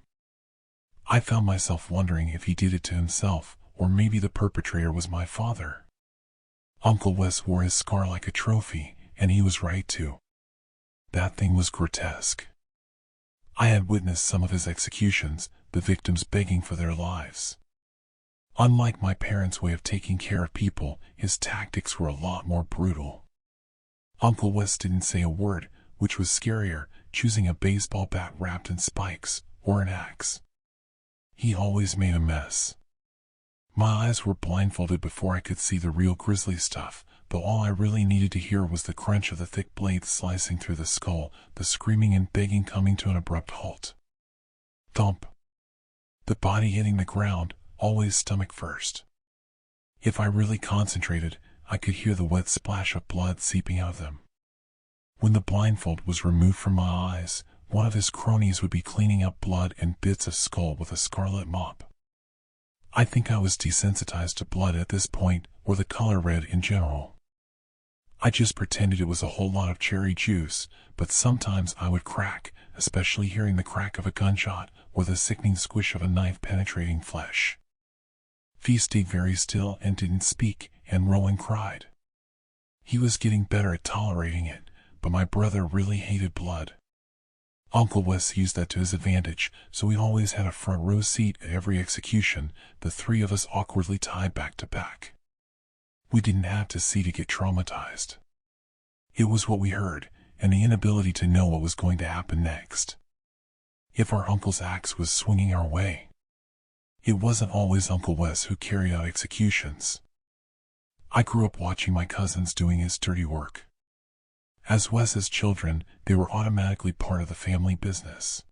I found myself wondering if he did it to himself, or maybe the perpetrator was my father. Uncle Wes wore his scar like a trophy, and he was right too. That thing was grotesque. I had witnessed some of his executions, the victims begging for their lives. Unlike my parents' way of taking care of people, his tactics were a lot more brutal. Uncle Wes didn't say a word, which was scarier, choosing a baseball bat wrapped in spikes, or an axe. He always made a mess. My eyes were blindfolded before I could see the real grisly stuff, though all I really needed to hear was the crunch of the thick blades slicing through the skull, the screaming and begging coming to an abrupt halt. Thump. The body hitting the ground, always stomach first. If I really concentrated, I could hear the wet splash of blood seeping out of them. When the blindfold was removed from my eyes, one of his cronies would be cleaning up blood and bits of skull with a scarlet mop. I think I was desensitized to blood at this point, or the color red in general. I just pretended it was a whole lot of cherry juice, but sometimes I would crack, especially hearing the crack of a gunshot, or the sickening squish of a knife penetrating flesh. Fee stayed very still and didn't speak, and Rowan cried. He was getting better at tolerating it, but my brother really hated blood. Uncle Wes used that to his advantage, so we always had a front row seat at every execution, the three of us awkwardly tied back to back. We didn't have to see to get traumatized. It was what we heard, and the inability to know what was going to happen next. If our uncle's axe was swinging our way, it wasn't always Uncle Wes who carried out executions. I grew up watching my cousins doing his dirty work. As Wes's children, they were automatically part of the family business.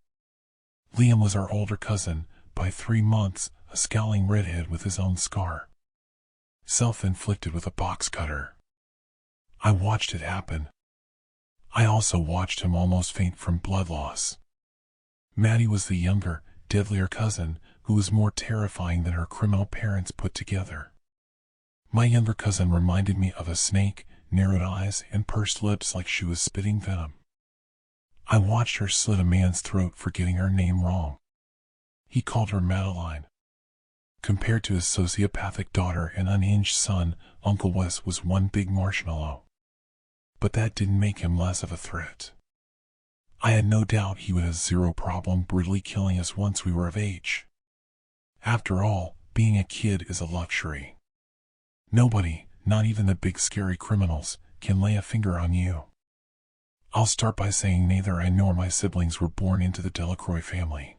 Liam was our older cousin, by 3 months, a scowling redhead with his own scar. Self-inflicted with a box cutter. I watched it happen. I also watched him almost faint from blood loss. Maddie was the younger, deadlier cousin, who was more terrifying than her criminal parents put together. My younger cousin reminded me of a snake, narrowed eyes and pursed lips like she was spitting venom. I watched her slit a man's throat for getting her name wrong. He called her Madeline. Compared to his sociopathic daughter and unhinged son, Uncle Wes was one big marshmallow. But that didn't make him less of a threat. I had no doubt he would have zero problem brutally killing us once we were of age. After all, being a kid is a luxury. Nobody, not even the big scary criminals, can lay a finger on you. I'll start by saying neither I nor my siblings were born into the Delacroix family.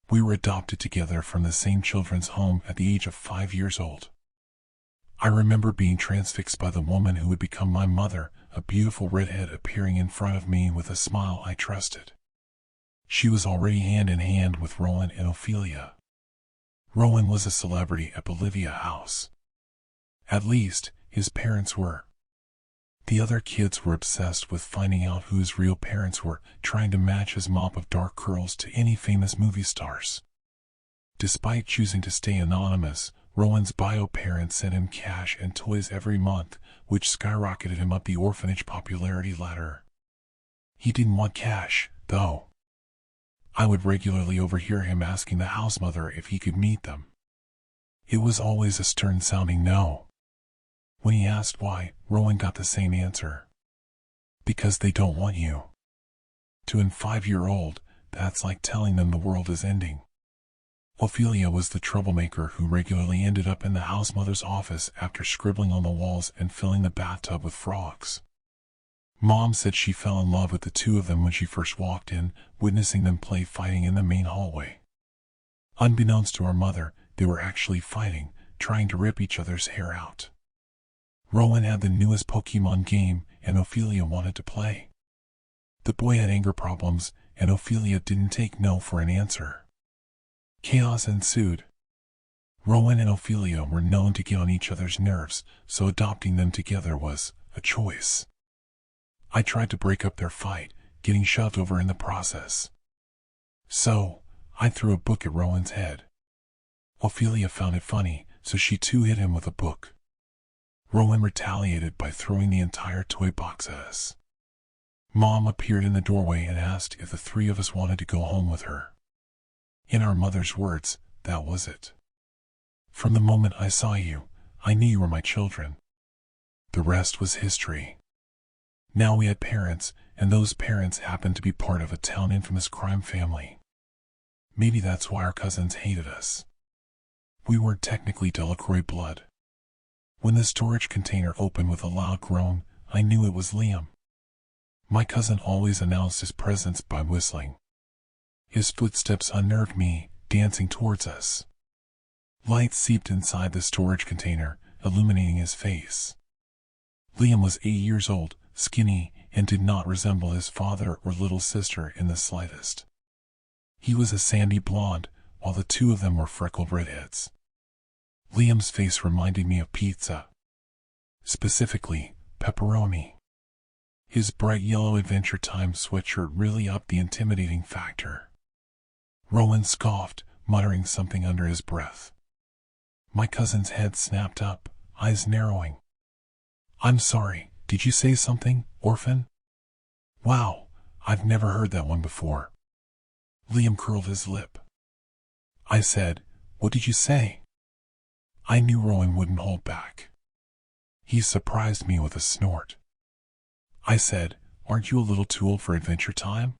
We were adopted together from the same children's home at the age of 5 years old. I remember being transfixed by the woman who would become my mother, a beautiful redhead appearing in front of me with a smile I trusted. She was already hand in hand with Rowan and Ophelia. Rowan was a celebrity at Bolivia House. At least, his parents were. The other kids were obsessed with finding out who his real parents were, trying to match his mop of dark curls to any famous movie stars. Despite choosing to stay anonymous, Rowan's bio parents sent him cash and toys every month, which skyrocketed him up the orphanage popularity ladder. He didn't want cash, though. I would regularly overhear him asking the housemother if he could meet them. It was always a stern-sounding no. When he asked why, Rowan got the same answer. Because they don't want you. To an 5-year-old, that's like telling them the world is ending. Ophelia was the troublemaker who regularly ended up in the housemother's office after scribbling on the walls and filling the bathtub with frogs. Mom said she fell in love with the two of them when she first walked in, witnessing them play fighting in the main hallway. Unbeknownst to her mother, they were actually fighting, trying to rip each other's hair out. Rowan had the newest Pokemon game, and Ophelia wanted to play. The boy had anger problems, and Ophelia didn't take no for an answer. Chaos ensued. Rowan and Ophelia were known to get on each other's nerves, so adopting them together was a choice. I tried to break up their fight, getting shoved over in the process. So, I threw a book at Rowan's head. Ophelia found it funny, so she too hit him with a book. Rowan retaliated by throwing the entire toy box at us. Mom appeared in the doorway and asked if the three of us wanted to go home with her. In our mother's words, that was it. From the moment I saw you, I knew you were my children. The rest was history. Now we had parents, and those parents happened to be part of a town-infamous crime family. Maybe that's why our cousins hated us. We weren't technically Delacroix blood. When the storage container opened with a loud groan, I knew it was Liam. My cousin always announced his presence by whistling. His footsteps unnerved me, dancing towards us. Light seeped inside the storage container, illuminating his face. Liam was 8 years old, skinny, and did not resemble his father or little sister in the slightest. He was a sandy blonde, while the two of them were freckled redheads. Liam's face reminded me of pizza. Specifically, pepperoni. His bright yellow Adventure Time sweatshirt really upped the intimidating factor. Rowan scoffed, muttering something under his breath. My cousin's head snapped up, eyes narrowing. I'm sorry, did you say something, orphan? Wow, I've never heard that one before. Liam curled his lip. I said, what did you say? I knew Rowan wouldn't hold back. He surprised me with a snort. I said, aren't you a little too old for Adventure Time?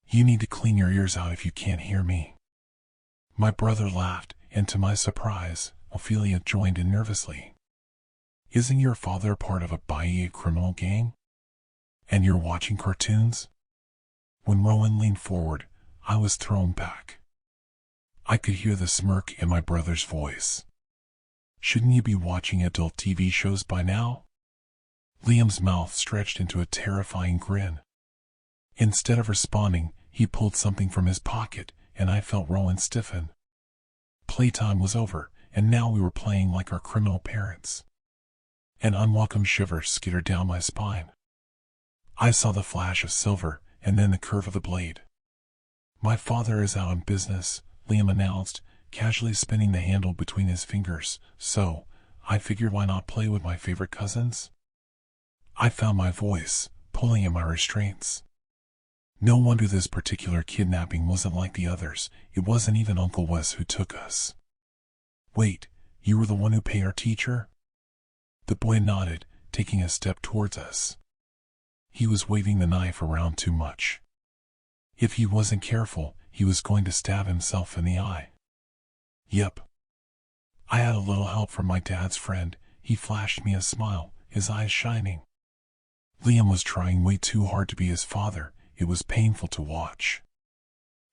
You need to clean your ears out if you can't hear me. My brother laughed, and to my surprise, Ophelia joined in nervously. Isn't your father part of a Bahia criminal gang? And you're watching cartoons? When Rowan leaned forward, I was thrown back. I could hear the smirk in my brother's voice. Shouldn't you be watching adult TV shows by now? Liam's mouth stretched into a terrifying grin. Instead of responding, he pulled something from his pocket, and I felt Rowan stiffen. Playtime was over, and now we were playing like our criminal parents. An unwelcome shiver skittered down my spine. I saw the flash of silver, and then the curve of the blade. My father is out on business, Liam announced, casually spinning the handle between his fingers, so I figured why not play with my favorite cousins? I found my voice, pulling at my restraints. No wonder this particular kidnapping wasn't like the others. It wasn't even Uncle Wes who took us. Wait, you were the one who paid our teacher? The boy nodded, taking a step towards us. He was waving the knife around too much. If he wasn't careful, he was going to stab himself in the eye. Yep. I had a little help from my dad's friend. He flashed me a smile, his eyes shining. Liam was trying way too hard to be his father. It was painful to watch.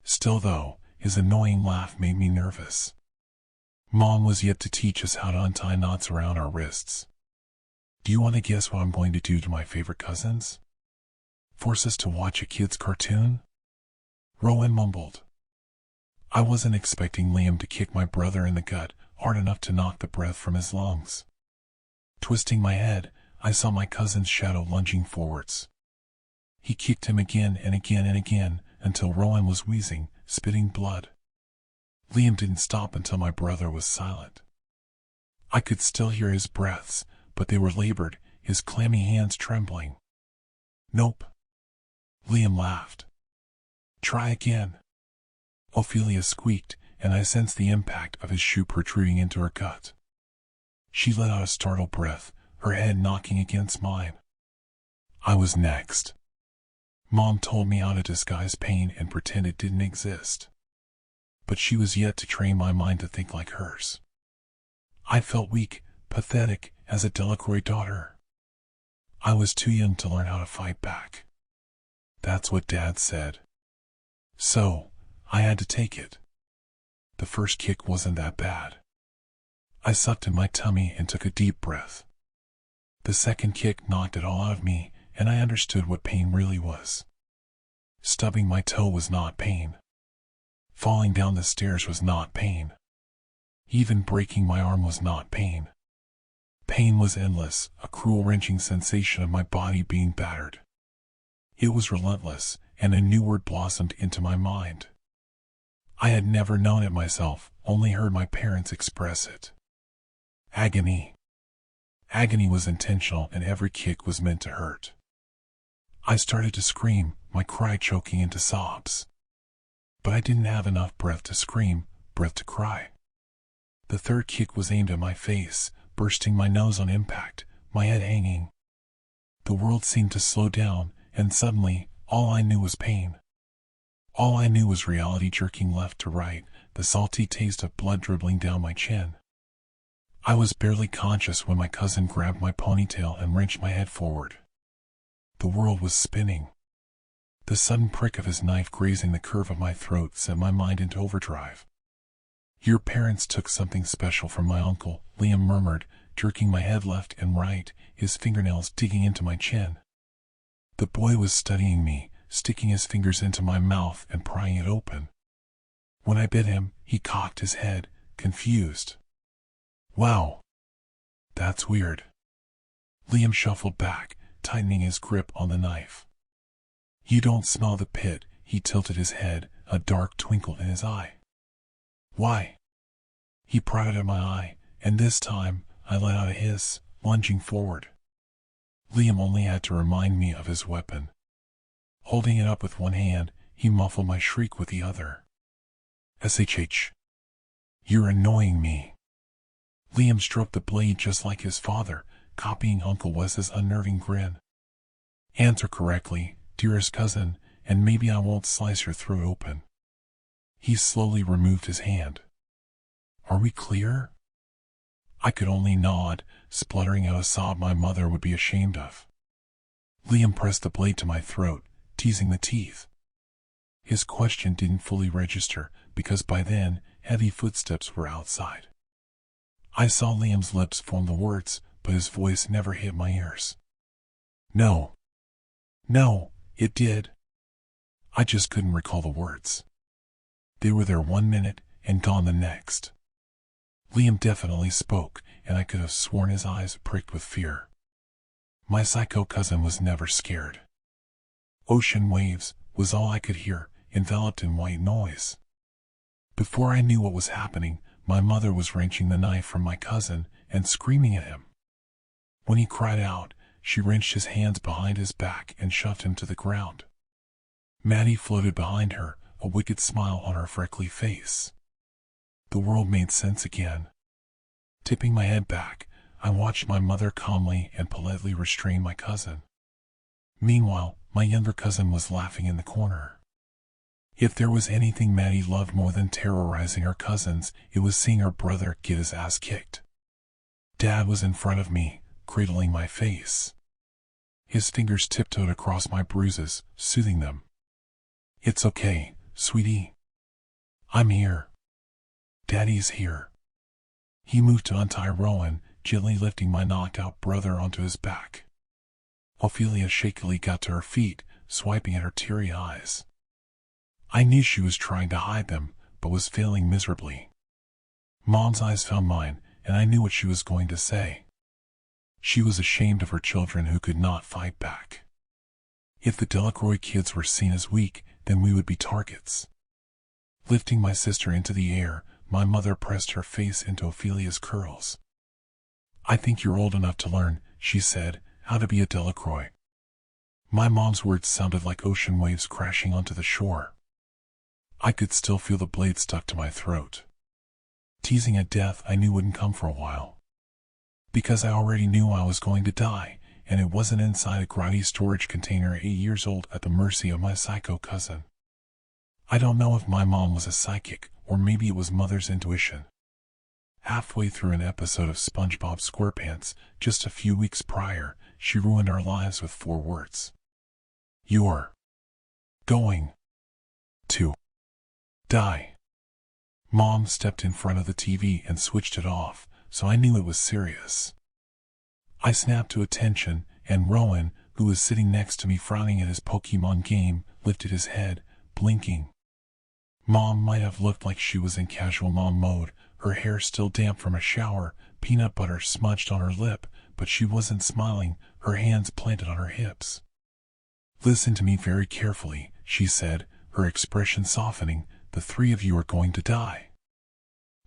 Still though, his annoying laugh made me nervous. Mom was yet to teach us how to untie knots around our wrists. Do you want to guess what I'm going to do to my favorite cousins? Force us to watch a kid's cartoon? Rowan mumbled. I wasn't expecting Liam to kick my brother in the gut hard enough to knock the breath from his lungs. Twisting my head, I saw my cousin's shadow lunging forwards. He kicked him again and again and again, until Rowan was wheezing, spitting blood. Liam didn't stop until my brother was silent. I could still hear his breaths, but they were labored, his clammy hands trembling. Nope. Liam laughed. Try again. Ophelia squeaked, and I sensed the impact of his shoe protruding into her gut. She let out a startled breath, her head knocking against mine. I was next. Mom told me how to disguise pain and pretend it didn't exist. But she was yet to train my mind to think like hers. I felt weak, pathetic, as a Delacroix daughter. I was too young to learn how to fight back. That's what Dad said. So, I had to take it. The first kick wasn't that bad. I sucked in my tummy and took a deep breath. The second kick knocked it all out of me, and I understood what pain really was. Stubbing my toe was not pain. Falling down the stairs was not pain. Even breaking my arm was not pain. Pain was endless, a cruel wrenching sensation of my body being battered. It was relentless, and a new word blossomed into my mind. I had never known it myself, only heard my parents express it. Agony. Agony was intentional, and every kick was meant to hurt. I started to scream, my cry choking into sobs. But I didn't have enough breath to scream, breath to cry. The third kick was aimed at my face, bursting my nose on impact, my head hanging. The world seemed to slow down, and suddenly, all I knew was pain. All I knew was reality jerking left to right, the salty taste of blood dribbling down my chin. I was barely conscious when my cousin grabbed my ponytail and wrenched my head forward. The world was spinning. The sudden prick of his knife grazing the curve of my throat sent my mind into overdrive. Your parents took something special from my uncle, Liam murmured, jerking my head left and right, his fingernails digging into my chin. The boy was studying me, sticking his fingers into my mouth and prying it open. When I bit him, he cocked his head, confused. Wow. That's weird. Liam shuffled back, tightening his grip on the knife. You don't smell the pit, he tilted his head, a dark twinkle in his eye. Why? He pried at my eye, and this time, I let out a hiss, lunging forward. Liam only had to remind me of his weapon. Holding it up with one hand, he muffled my shriek with the other. SHH. You're annoying me. Liam stroked the blade just like his father, copying Uncle Wes's unnerving grin. Answer correctly, dearest cousin, and maybe I won't slice your throat open. He slowly removed his hand. Are we clear? I could only nod, spluttering out a sob my mother would be ashamed of. Liam pressed the blade to my throat, teasing the teeth. His question didn't fully register, because by then, heavy footsteps were outside. I saw Liam's lips form the words, but his voice never hit my ears. No. No, it did. I just couldn't recall the words. They were there 1 minute, and gone the next. Liam definitely spoke, and I could have sworn his eyes pricked with fear. My psycho cousin was never scared. Ocean waves was all I could hear, enveloped in white noise. Before I knew what was happening, my mother was wrenching the knife from my cousin and screaming at him. When he cried out, she wrenched his hands behind his back and shoved him to the ground. Maddie floated behind her, a wicked smile on her freckly face. The world made sense again. Tipping my head back, I watched my mother calmly and politely restrain my cousin. Meanwhile, my younger cousin was laughing in the corner. If there was anything Maddie loved more than terrorizing her cousins, it was seeing her brother get his ass kicked. Dad was in front of me, cradling my face. His fingers tiptoed across my bruises, soothing them. It's okay, sweetie. I'm here. Daddy's here. He moved to untie Rowan, gently lifting my knocked-out brother onto his back. Ophelia shakily got to her feet, swiping at her teary eyes. I knew she was trying to hide them, but was failing miserably. Mom's eyes found mine, and I knew what she was going to say. She was ashamed of her children who could not fight back. If the Delacroix kids were seen as weak, then we would be targets. Lifting my sister into the air, my mother pressed her face into Ophelia's curls. I think you're old enough to learn, she said, how to be a Delacroix. My mom's words sounded like ocean waves crashing onto the shore. I could still feel the blade stuck to my throat. Teasing at death I knew wouldn't come for a while. Because I already knew I was going to die, and it wasn't inside a grotty storage container 8 years old at the mercy of my psycho cousin. I don't know if my mom was a psychic, or maybe it was mother's intuition. Halfway through an episode of SpongeBob SquarePants, just a few weeks prior, she ruined our lives with 4 words. You're going to die. Mom stepped in front of the TV and switched it off, so I knew it was serious. I snapped to attention, and Rowan, who was sitting next to me frowning at his Pokemon game, lifted his head, blinking. Mom might have looked like she was in casual mom mode, her hair still damp from a shower, peanut butter smudged on her lip, but she wasn't smiling, her hands planted on her hips. Listen to me very carefully, she said, her expression softening. The 3 of you are going to die.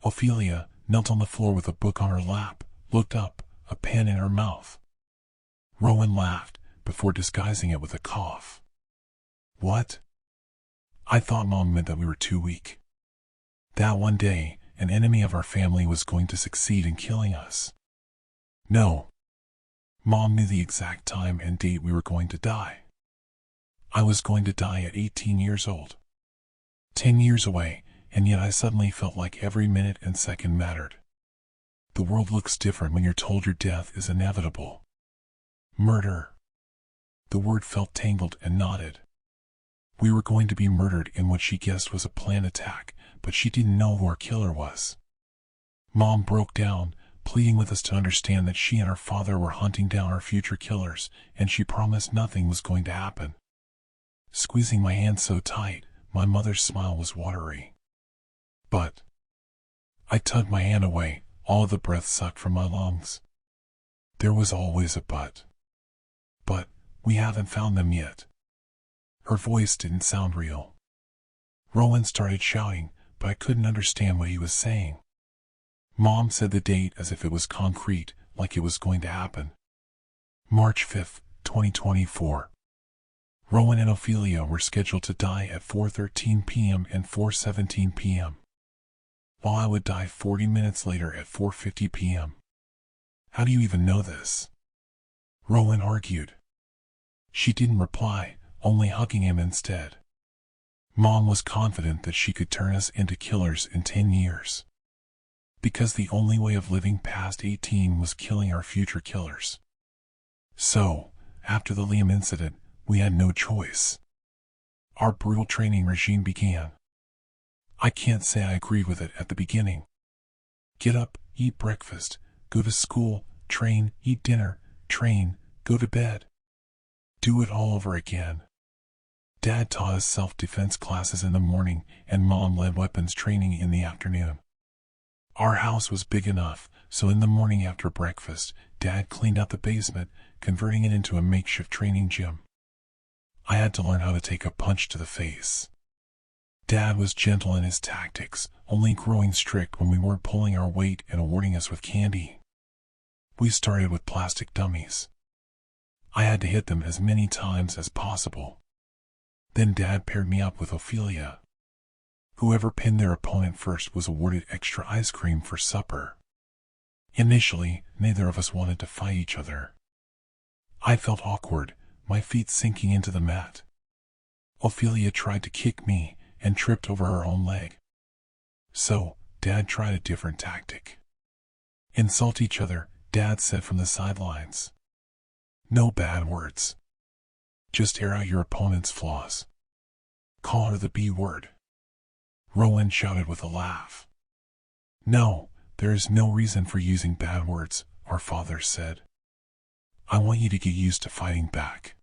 Ophelia knelt on the floor with a book on her lap, looked up, a pen in her mouth. Rowan laughed, before disguising it with a cough. What? I thought Mom meant that we were too weak. That one day, an enemy of our family was going to succeed in killing us. No. Mom knew the exact time and date we were going to die. I was going to die at 18 years old. 10 years away, and yet I suddenly felt like every minute and second mattered. The world looks different when you're told your death is inevitable. Murder. The word felt tangled and knotted. We were going to be murdered in what she guessed was a planned attack, but she didn't know who our killer was. Mom broke down, pleading with us to understand that she and her father were hunting down our future killers, and she promised nothing was going to happen. Squeezing my hand so tight, my mother's smile was watery. But I tugged my hand away, all of the breath sucked from my lungs. There was always a but. But we haven't found them yet. Her voice didn't sound real. Rowan started shouting, but I couldn't understand what he was saying. Mom said the date as if it was concrete, like it was going to happen. March 5th, 2024. Rowan and Ophelia were scheduled to die at 4:13 p.m. and 4:17 p.m., while I would die 40 minutes later at 4:50 p.m. How do you even know this? Rowan argued. She didn't reply, only hugging him instead. Mom was confident that she could turn us into killers in 10 years. Because the only way of living past 18 was killing our future killers. So, after the Liam incident, we had no choice. Our brutal training regime began. I can't say I agreed with it at the beginning. Get up, eat breakfast, go to school, train, eat dinner, train, go to bed. Do it all over again. Dad taught us self-defense classes in the morning, and Mom led weapons training in the afternoon. Our house was big enough, so in the morning after breakfast, Dad cleaned out the basement, converting it into a makeshift training gym. I had to learn how to take a punch to the face. Dad was gentle in his tactics, only growing strict when we weren't pulling our weight and awarding us with candy. We started with plastic dummies. I had to hit them as many times as possible. Then Dad paired me up with Ophelia. Whoever pinned their opponent first was awarded extra ice cream for supper. Initially, neither of us wanted to fight each other. I felt awkward, my feet sinking into the mat. Ophelia tried to kick me and tripped over her own leg. So, Dad tried a different tactic. Insult each other, Dad said from the sidelines. No bad words. Just air out your opponent's flaws. Call her the B word. Rowan shouted with a laugh. No, there is no reason for using bad words, our father said. I want you to get used to fighting back.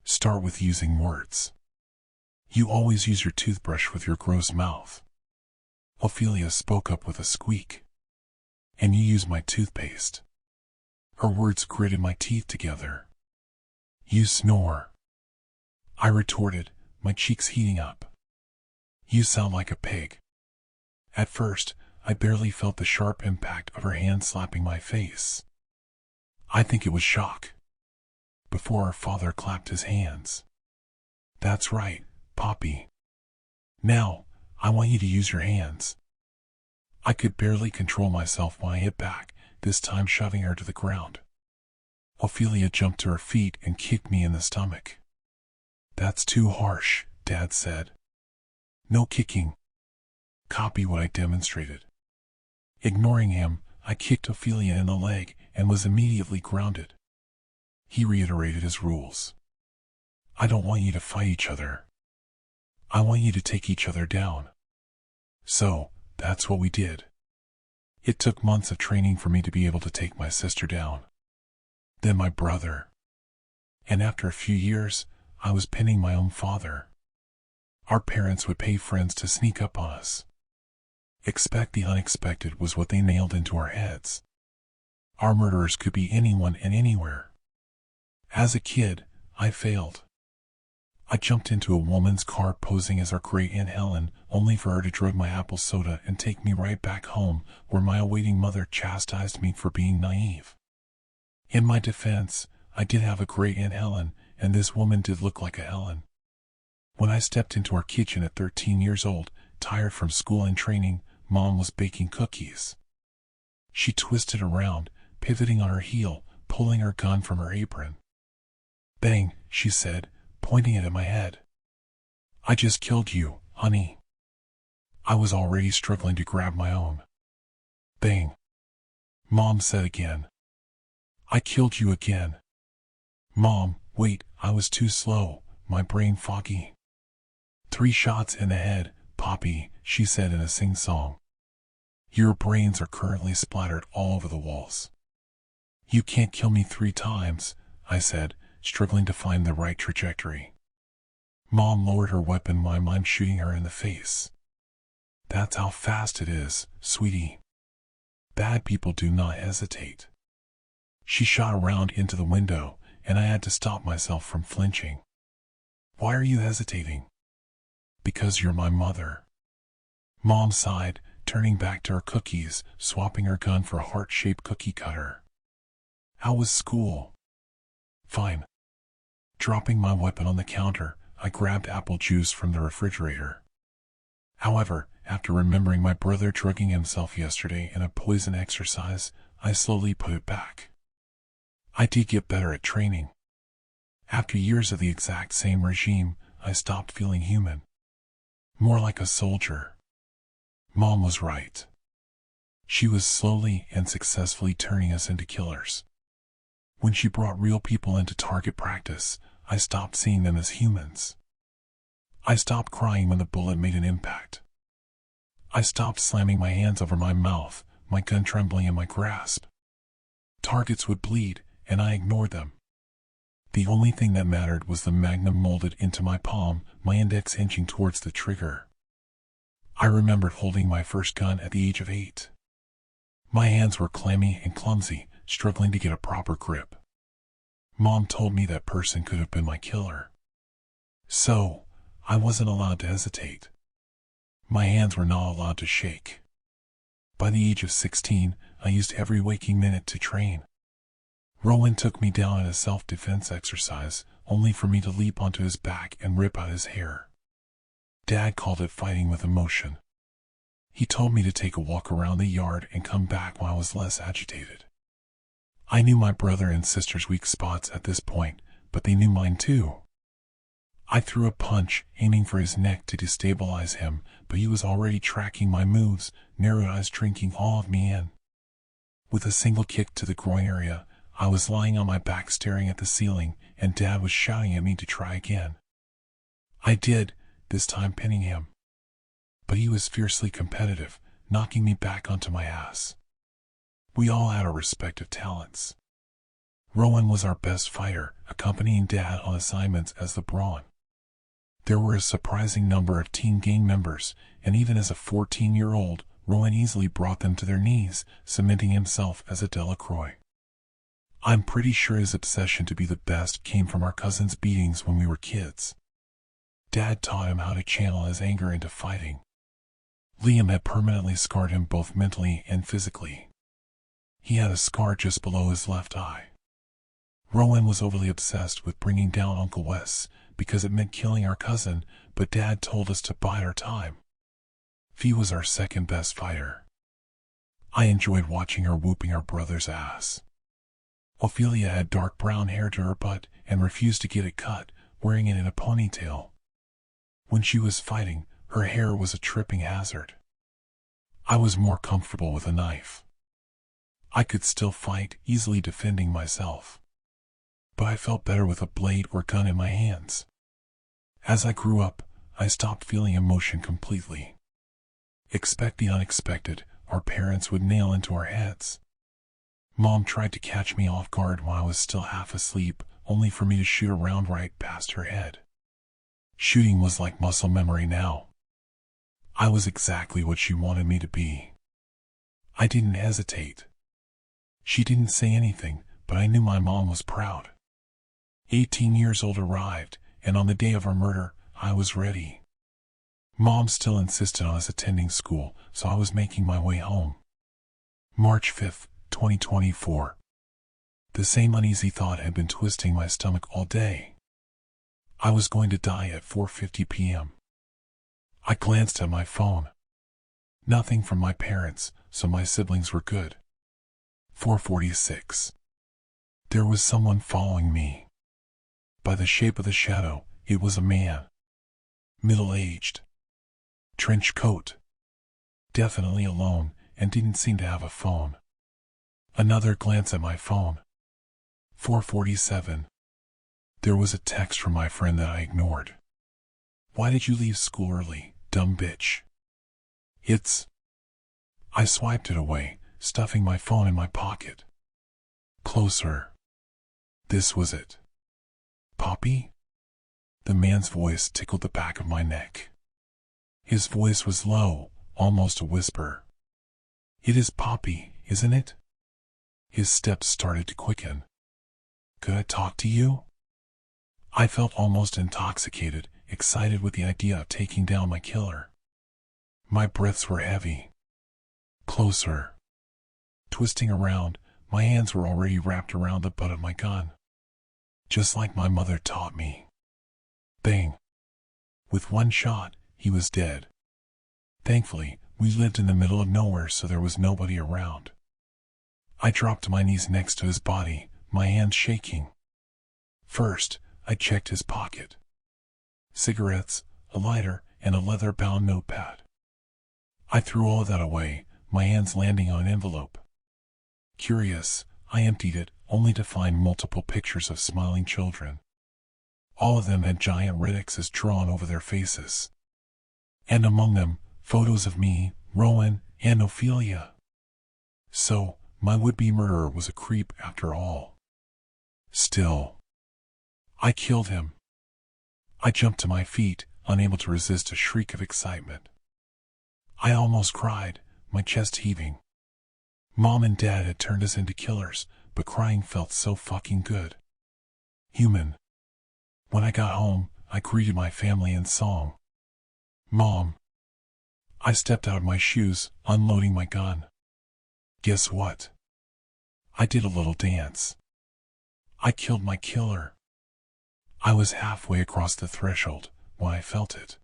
Start with using words. You always use your toothbrush with your gross mouth. Ophelia spoke up with a squeak. And you use my toothpaste. Her words gritted my teeth together. You snore. I retorted, my cheeks heating up. You sound like a pig. At first, I barely felt the sharp impact of her hand slapping my face. I think it was shock. Before our father clapped his hands. That's right, Poppy. Now, I want you to use your hands. I could barely control myself when I hit back, this time shoving her to the ground. Ophelia jumped to her feet and kicked me in the stomach. That's too harsh, Dad said. No kicking. Copy what I demonstrated. Ignoring him, I kicked Ophelia in the leg and was immediately grounded. He reiterated his rules. I don't want you to fight each other. I want you to take each other down. So, that's what we did. It took months of training for me to be able to take my sister down. Then my brother. And after a few years, I was pinning my own father. Our parents would pay friends to sneak up on us. Expect the unexpected was what they nailed into our heads. Our murderers could be anyone and anywhere. As a kid, I failed. I jumped into a woman's car posing as our great Aunt Helen, only for her to drug my apple soda and take me right back home, where my awaiting mother chastised me for being naive. In my defense, I did have a great Aunt Helen, and this woman did look like a Helen. When I stepped into our kitchen at 13 years old, tired from school and training, Mom was baking cookies. She twisted around, pivoting on her heel, pulling her gun from her apron. Bang, she said, pointing it at my head. I just killed you, honey. I was already struggling to grab my own. Bang. Mom said again. I killed you again. Mom, wait, I was too slow, my brain foggy. 3 shots in the head, Poppy, she said in a sing-song. Your brains are currently splattered all over the walls. You can't kill me 3 times, I said, struggling to find the right trajectory. Mom lowered her weapon while I'm shooting her in the face. That's how fast it is, sweetie. Bad people do not hesitate. She shot around into the window, and I had to stop myself from flinching. Why are you hesitating? Because you're my mother. Mom sighed, turning back to her cookies, swapping her gun for a heart-shaped cookie cutter. How was school? Fine. Dropping my weapon on the counter, I grabbed apple juice from the refrigerator. However, after remembering my brother drugging himself yesterday in a poison exercise, I slowly put it back. I did get better at training. After years of the exact same regime, I stopped feeling human. More like a soldier. Mom was right. She was slowly and successfully turning us into killers. When she brought real people into target practice, I stopped seeing them as humans. I stopped crying when the bullet made an impact. I stopped slamming my hands over my mouth, my gun trembling in my grasp. Targets would bleed, and I ignored them. The only thing that mattered was the magnum molded into my palm, my index inching towards the trigger. I remembered holding my first gun at the age of 8. My hands were clammy and clumsy, struggling to get a proper grip. Mom told me that person could have been my killer. So, I wasn't allowed to hesitate. My hands were not allowed to shake. By the age of 16, I used every waking minute to train. Rowan took me down in a self-defense exercise, only for me to leap onto his back and rip out his hair. Dad called it fighting with emotion. He told me to take a walk around the yard and come back when I was less agitated. I knew my brother and sister's weak spots at this point, but they knew mine too. I threw a punch, aiming for his neck to destabilize him, but he was already tracking my moves, narrowed eyes drinking all of me in. With a single kick to the groin area, I was lying on my back staring at the ceiling, and Dad was shouting at me to try again. I did, this time pinning him. But he was fiercely competitive, knocking me back onto my ass. We all had our respective talents. Rowan was our best fighter, accompanying Dad on assignments as the Brawn. There were a surprising number of team gang members, and even as a 14-year-old, Rowan easily brought them to their knees, cementing himself as a Delacroix. I'm pretty sure his obsession to be the best came from our cousin's beatings when we were kids. Dad taught him how to channel his anger into fighting. Liam had permanently scarred him both mentally and physically. He had a scar just below his left eye. Rowan was overly obsessed with bringing down Uncle Wes because it meant killing our cousin, but Dad told us to bide our time. Fee was our second best fighter. I enjoyed watching her whooping our brother's ass. Ophelia had dark brown hair to her butt and refused to get it cut, wearing it in a ponytail. When she was fighting, her hair was a tripping hazard. I was more comfortable with a knife. I could still fight, easily defending myself. But I felt better with a blade or gun in my hands. As I grew up, I stopped feeling emotion completely. Expect the unexpected, our parents would nail into our heads. Mom tried to catch me off guard while I was still half asleep, only for me to shoot a round right past her head. Shooting was like muscle memory now. I was exactly what she wanted me to be. I didn't hesitate. She didn't say anything, but I knew my mom was proud. 18 years old arrived, and on the day of our murder, I was ready. Mom still insisted on us attending school, so I was making my way home. March 5th, 2024. The same uneasy thought had been twisting my stomach all day. I was going to die at 4:50 p.m. I glanced at my phone. Nothing from my parents, so my siblings were good. 4:46. There was someone following me. By the shape of the shadow, it was a man. Middle-aged. Trench coat. Definitely alone, and didn't seem to have a phone. Another glance at my phone. 4:47. There was a text from my friend that I ignored. Why did you leave school early, dumb bitch? I swiped it away, stuffing my phone in my pocket. Closer. This was it. Poppy? The man's voice tickled the back of my neck. His voice was low, almost a whisper. It is Poppy, isn't it? His steps started to quicken. Could I talk to you? I felt almost intoxicated, excited with the idea of taking down my killer. My breaths were heavy. Closer. Twisting around, my hands were already wrapped around the butt of my gun. Just like my mother taught me. Bang. With one shot, he was dead. Thankfully, we lived in the middle of nowhere, so there was nobody around. I dropped to my knees next to his body, my hands shaking. First, I checked his pocket. Cigarettes, a lighter, and a leather-bound notepad. I threw all of that away, my hands landing on an envelope. Curious, I emptied it, only to find multiple pictures of smiling children. All of them had giant red X's drawn over their faces. And among them, photos of me, Rowan, and Ophelia. So, my would-be murderer was a creep after all. Still, I killed him. I jumped to my feet, unable to resist a shriek of excitement. I almost cried, my chest heaving. Mom and Dad had turned us into killers, but crying felt so fucking good. Human. When I got home, I greeted my family in song. Mom. I stepped out of my shoes, unloading my gun. Guess what? I did a little dance. I killed my killer. I was halfway across the threshold when I felt it.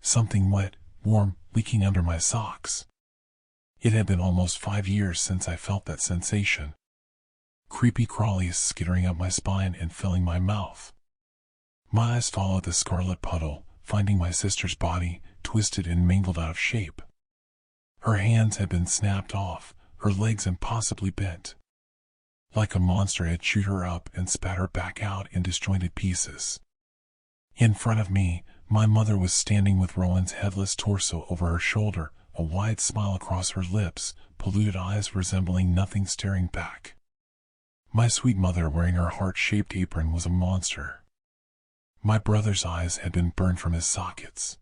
Something wet, warm, leaking under my socks. It had been almost 5 years since I felt that sensation. Creepy crawlies skittering up my spine and filling my mouth. My eyes followed the scarlet puddle, finding my sister's body, twisted and mangled out of shape. Her hands had been snapped off, her legs impossibly bent. Like a monster had chewed her up and spat her back out in disjointed pieces. In front of me, my mother was standing with Rowan's headless torso over her shoulder, a wide smile across her lips, polluted eyes resembling nothing staring back. My sweet mother wearing her heart-shaped apron was a monster. My brother's eyes had been burned from his sockets.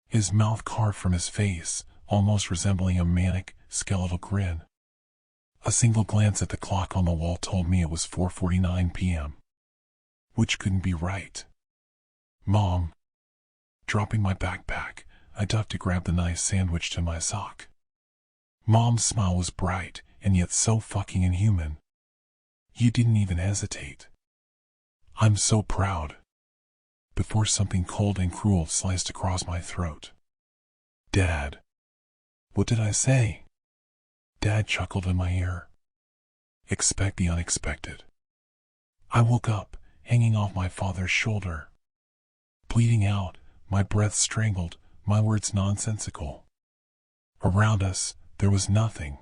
His mouth carved from his face, almost resembling a manic, skeletal grin. A single glance at the clock on the wall told me it was 4:49 p.m. Which couldn't be right. Mom. Dropping my backpack, I ducked to grab the knife sandwiched in my sock. Mom's smile was bright, and yet so fucking inhuman. You didn't even hesitate. I'm so proud. Before something cold and cruel sliced across my throat. Dad. What did I say? Dad chuckled in my ear. Expect the unexpected. I woke up, hanging off my father's shoulder. Bleeding out, my breath strangled, my words nonsensical. Around us, there was nothing.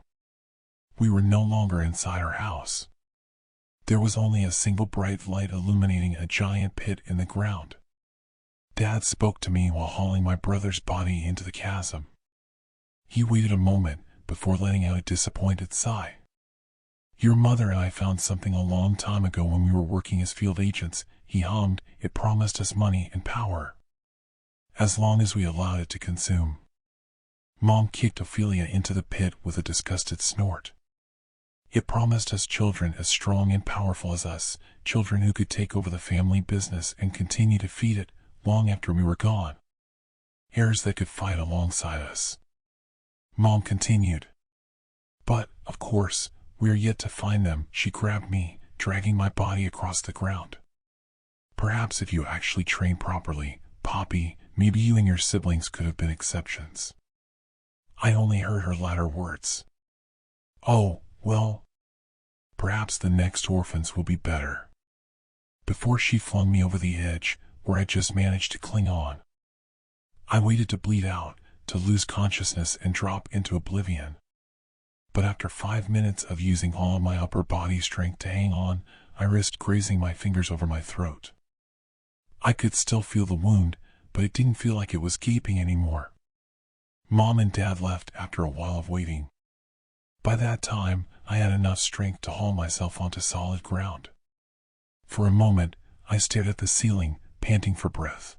We were no longer inside our house. There was only a single bright light illuminating a giant pit in the ground. Dad spoke to me while hauling my brother's body into the chasm. He waited a moment before letting out a disappointed sigh. Your mother and I found something a long time ago when we were working as field agents, he hummed. It promised us money and power. As long as we allowed it to consume. Mom kicked Ophelia into the pit with a disgusted snort. It promised us children as strong and powerful as us, children who could take over the family business and continue to feed it long after we were gone. Heirs that could fight alongside us. Mom continued. But, of course, we are yet to find them. She grabbed me, dragging my body across the ground. Perhaps if you actually trained properly, Poppy, maybe you and your siblings could have been exceptions. I only heard her latter words. Oh, well, perhaps the next orphans will be better. Before she flung me over the edge, where I just managed to cling on. I waited to bleed out, to lose consciousness and drop into oblivion. But after 5 minutes of using all of my upper body strength to hang on, I risked grazing my fingers over my throat. I could still feel the wound, but it didn't feel like it was gaping anymore. Mom and Dad left after a while of waiting. By that time, I had enough strength to haul myself onto solid ground. For a moment, I stared at the ceiling, panting for breath.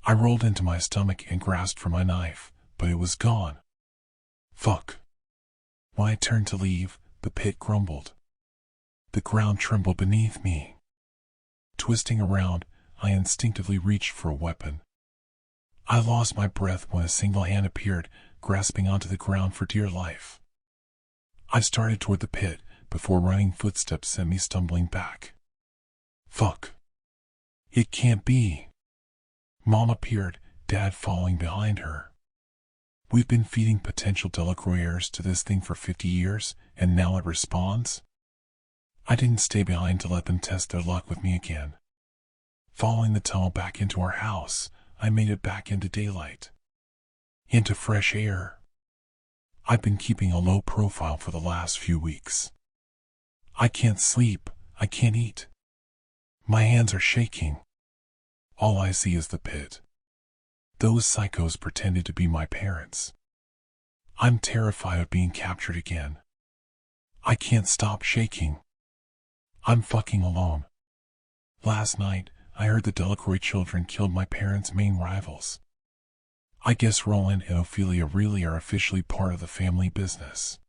I rolled into my stomach and grasped for my knife, but it was gone. Fuck. When I turned to leave, the pit grumbled. The ground trembled beneath me. Twisting around, I instinctively reached for a weapon. I lost my breath when a single hand appeared, grasping onto the ground for dear life. I started toward the pit, before running footsteps sent me stumbling back. Fuck. It can't be. Mom appeared, Dad following behind her. We've been feeding potential Delacroix to this thing for 50 years, and now it responds? I didn't stay behind to let them test their luck with me again. Following the tunnel back into our house, I made it back into daylight. Into fresh air. I've been keeping a low profile for the last few weeks. I can't sleep, I can't eat. My hands are shaking. All I see is the pit. Those psychos pretended to be my parents. I'm terrified of being captured again. I can't stop shaking. I'm fucking alone. Last night, I heard the Delacroix children killed my parents' main rivals. I guess Roland and Ophelia really are officially part of the family business.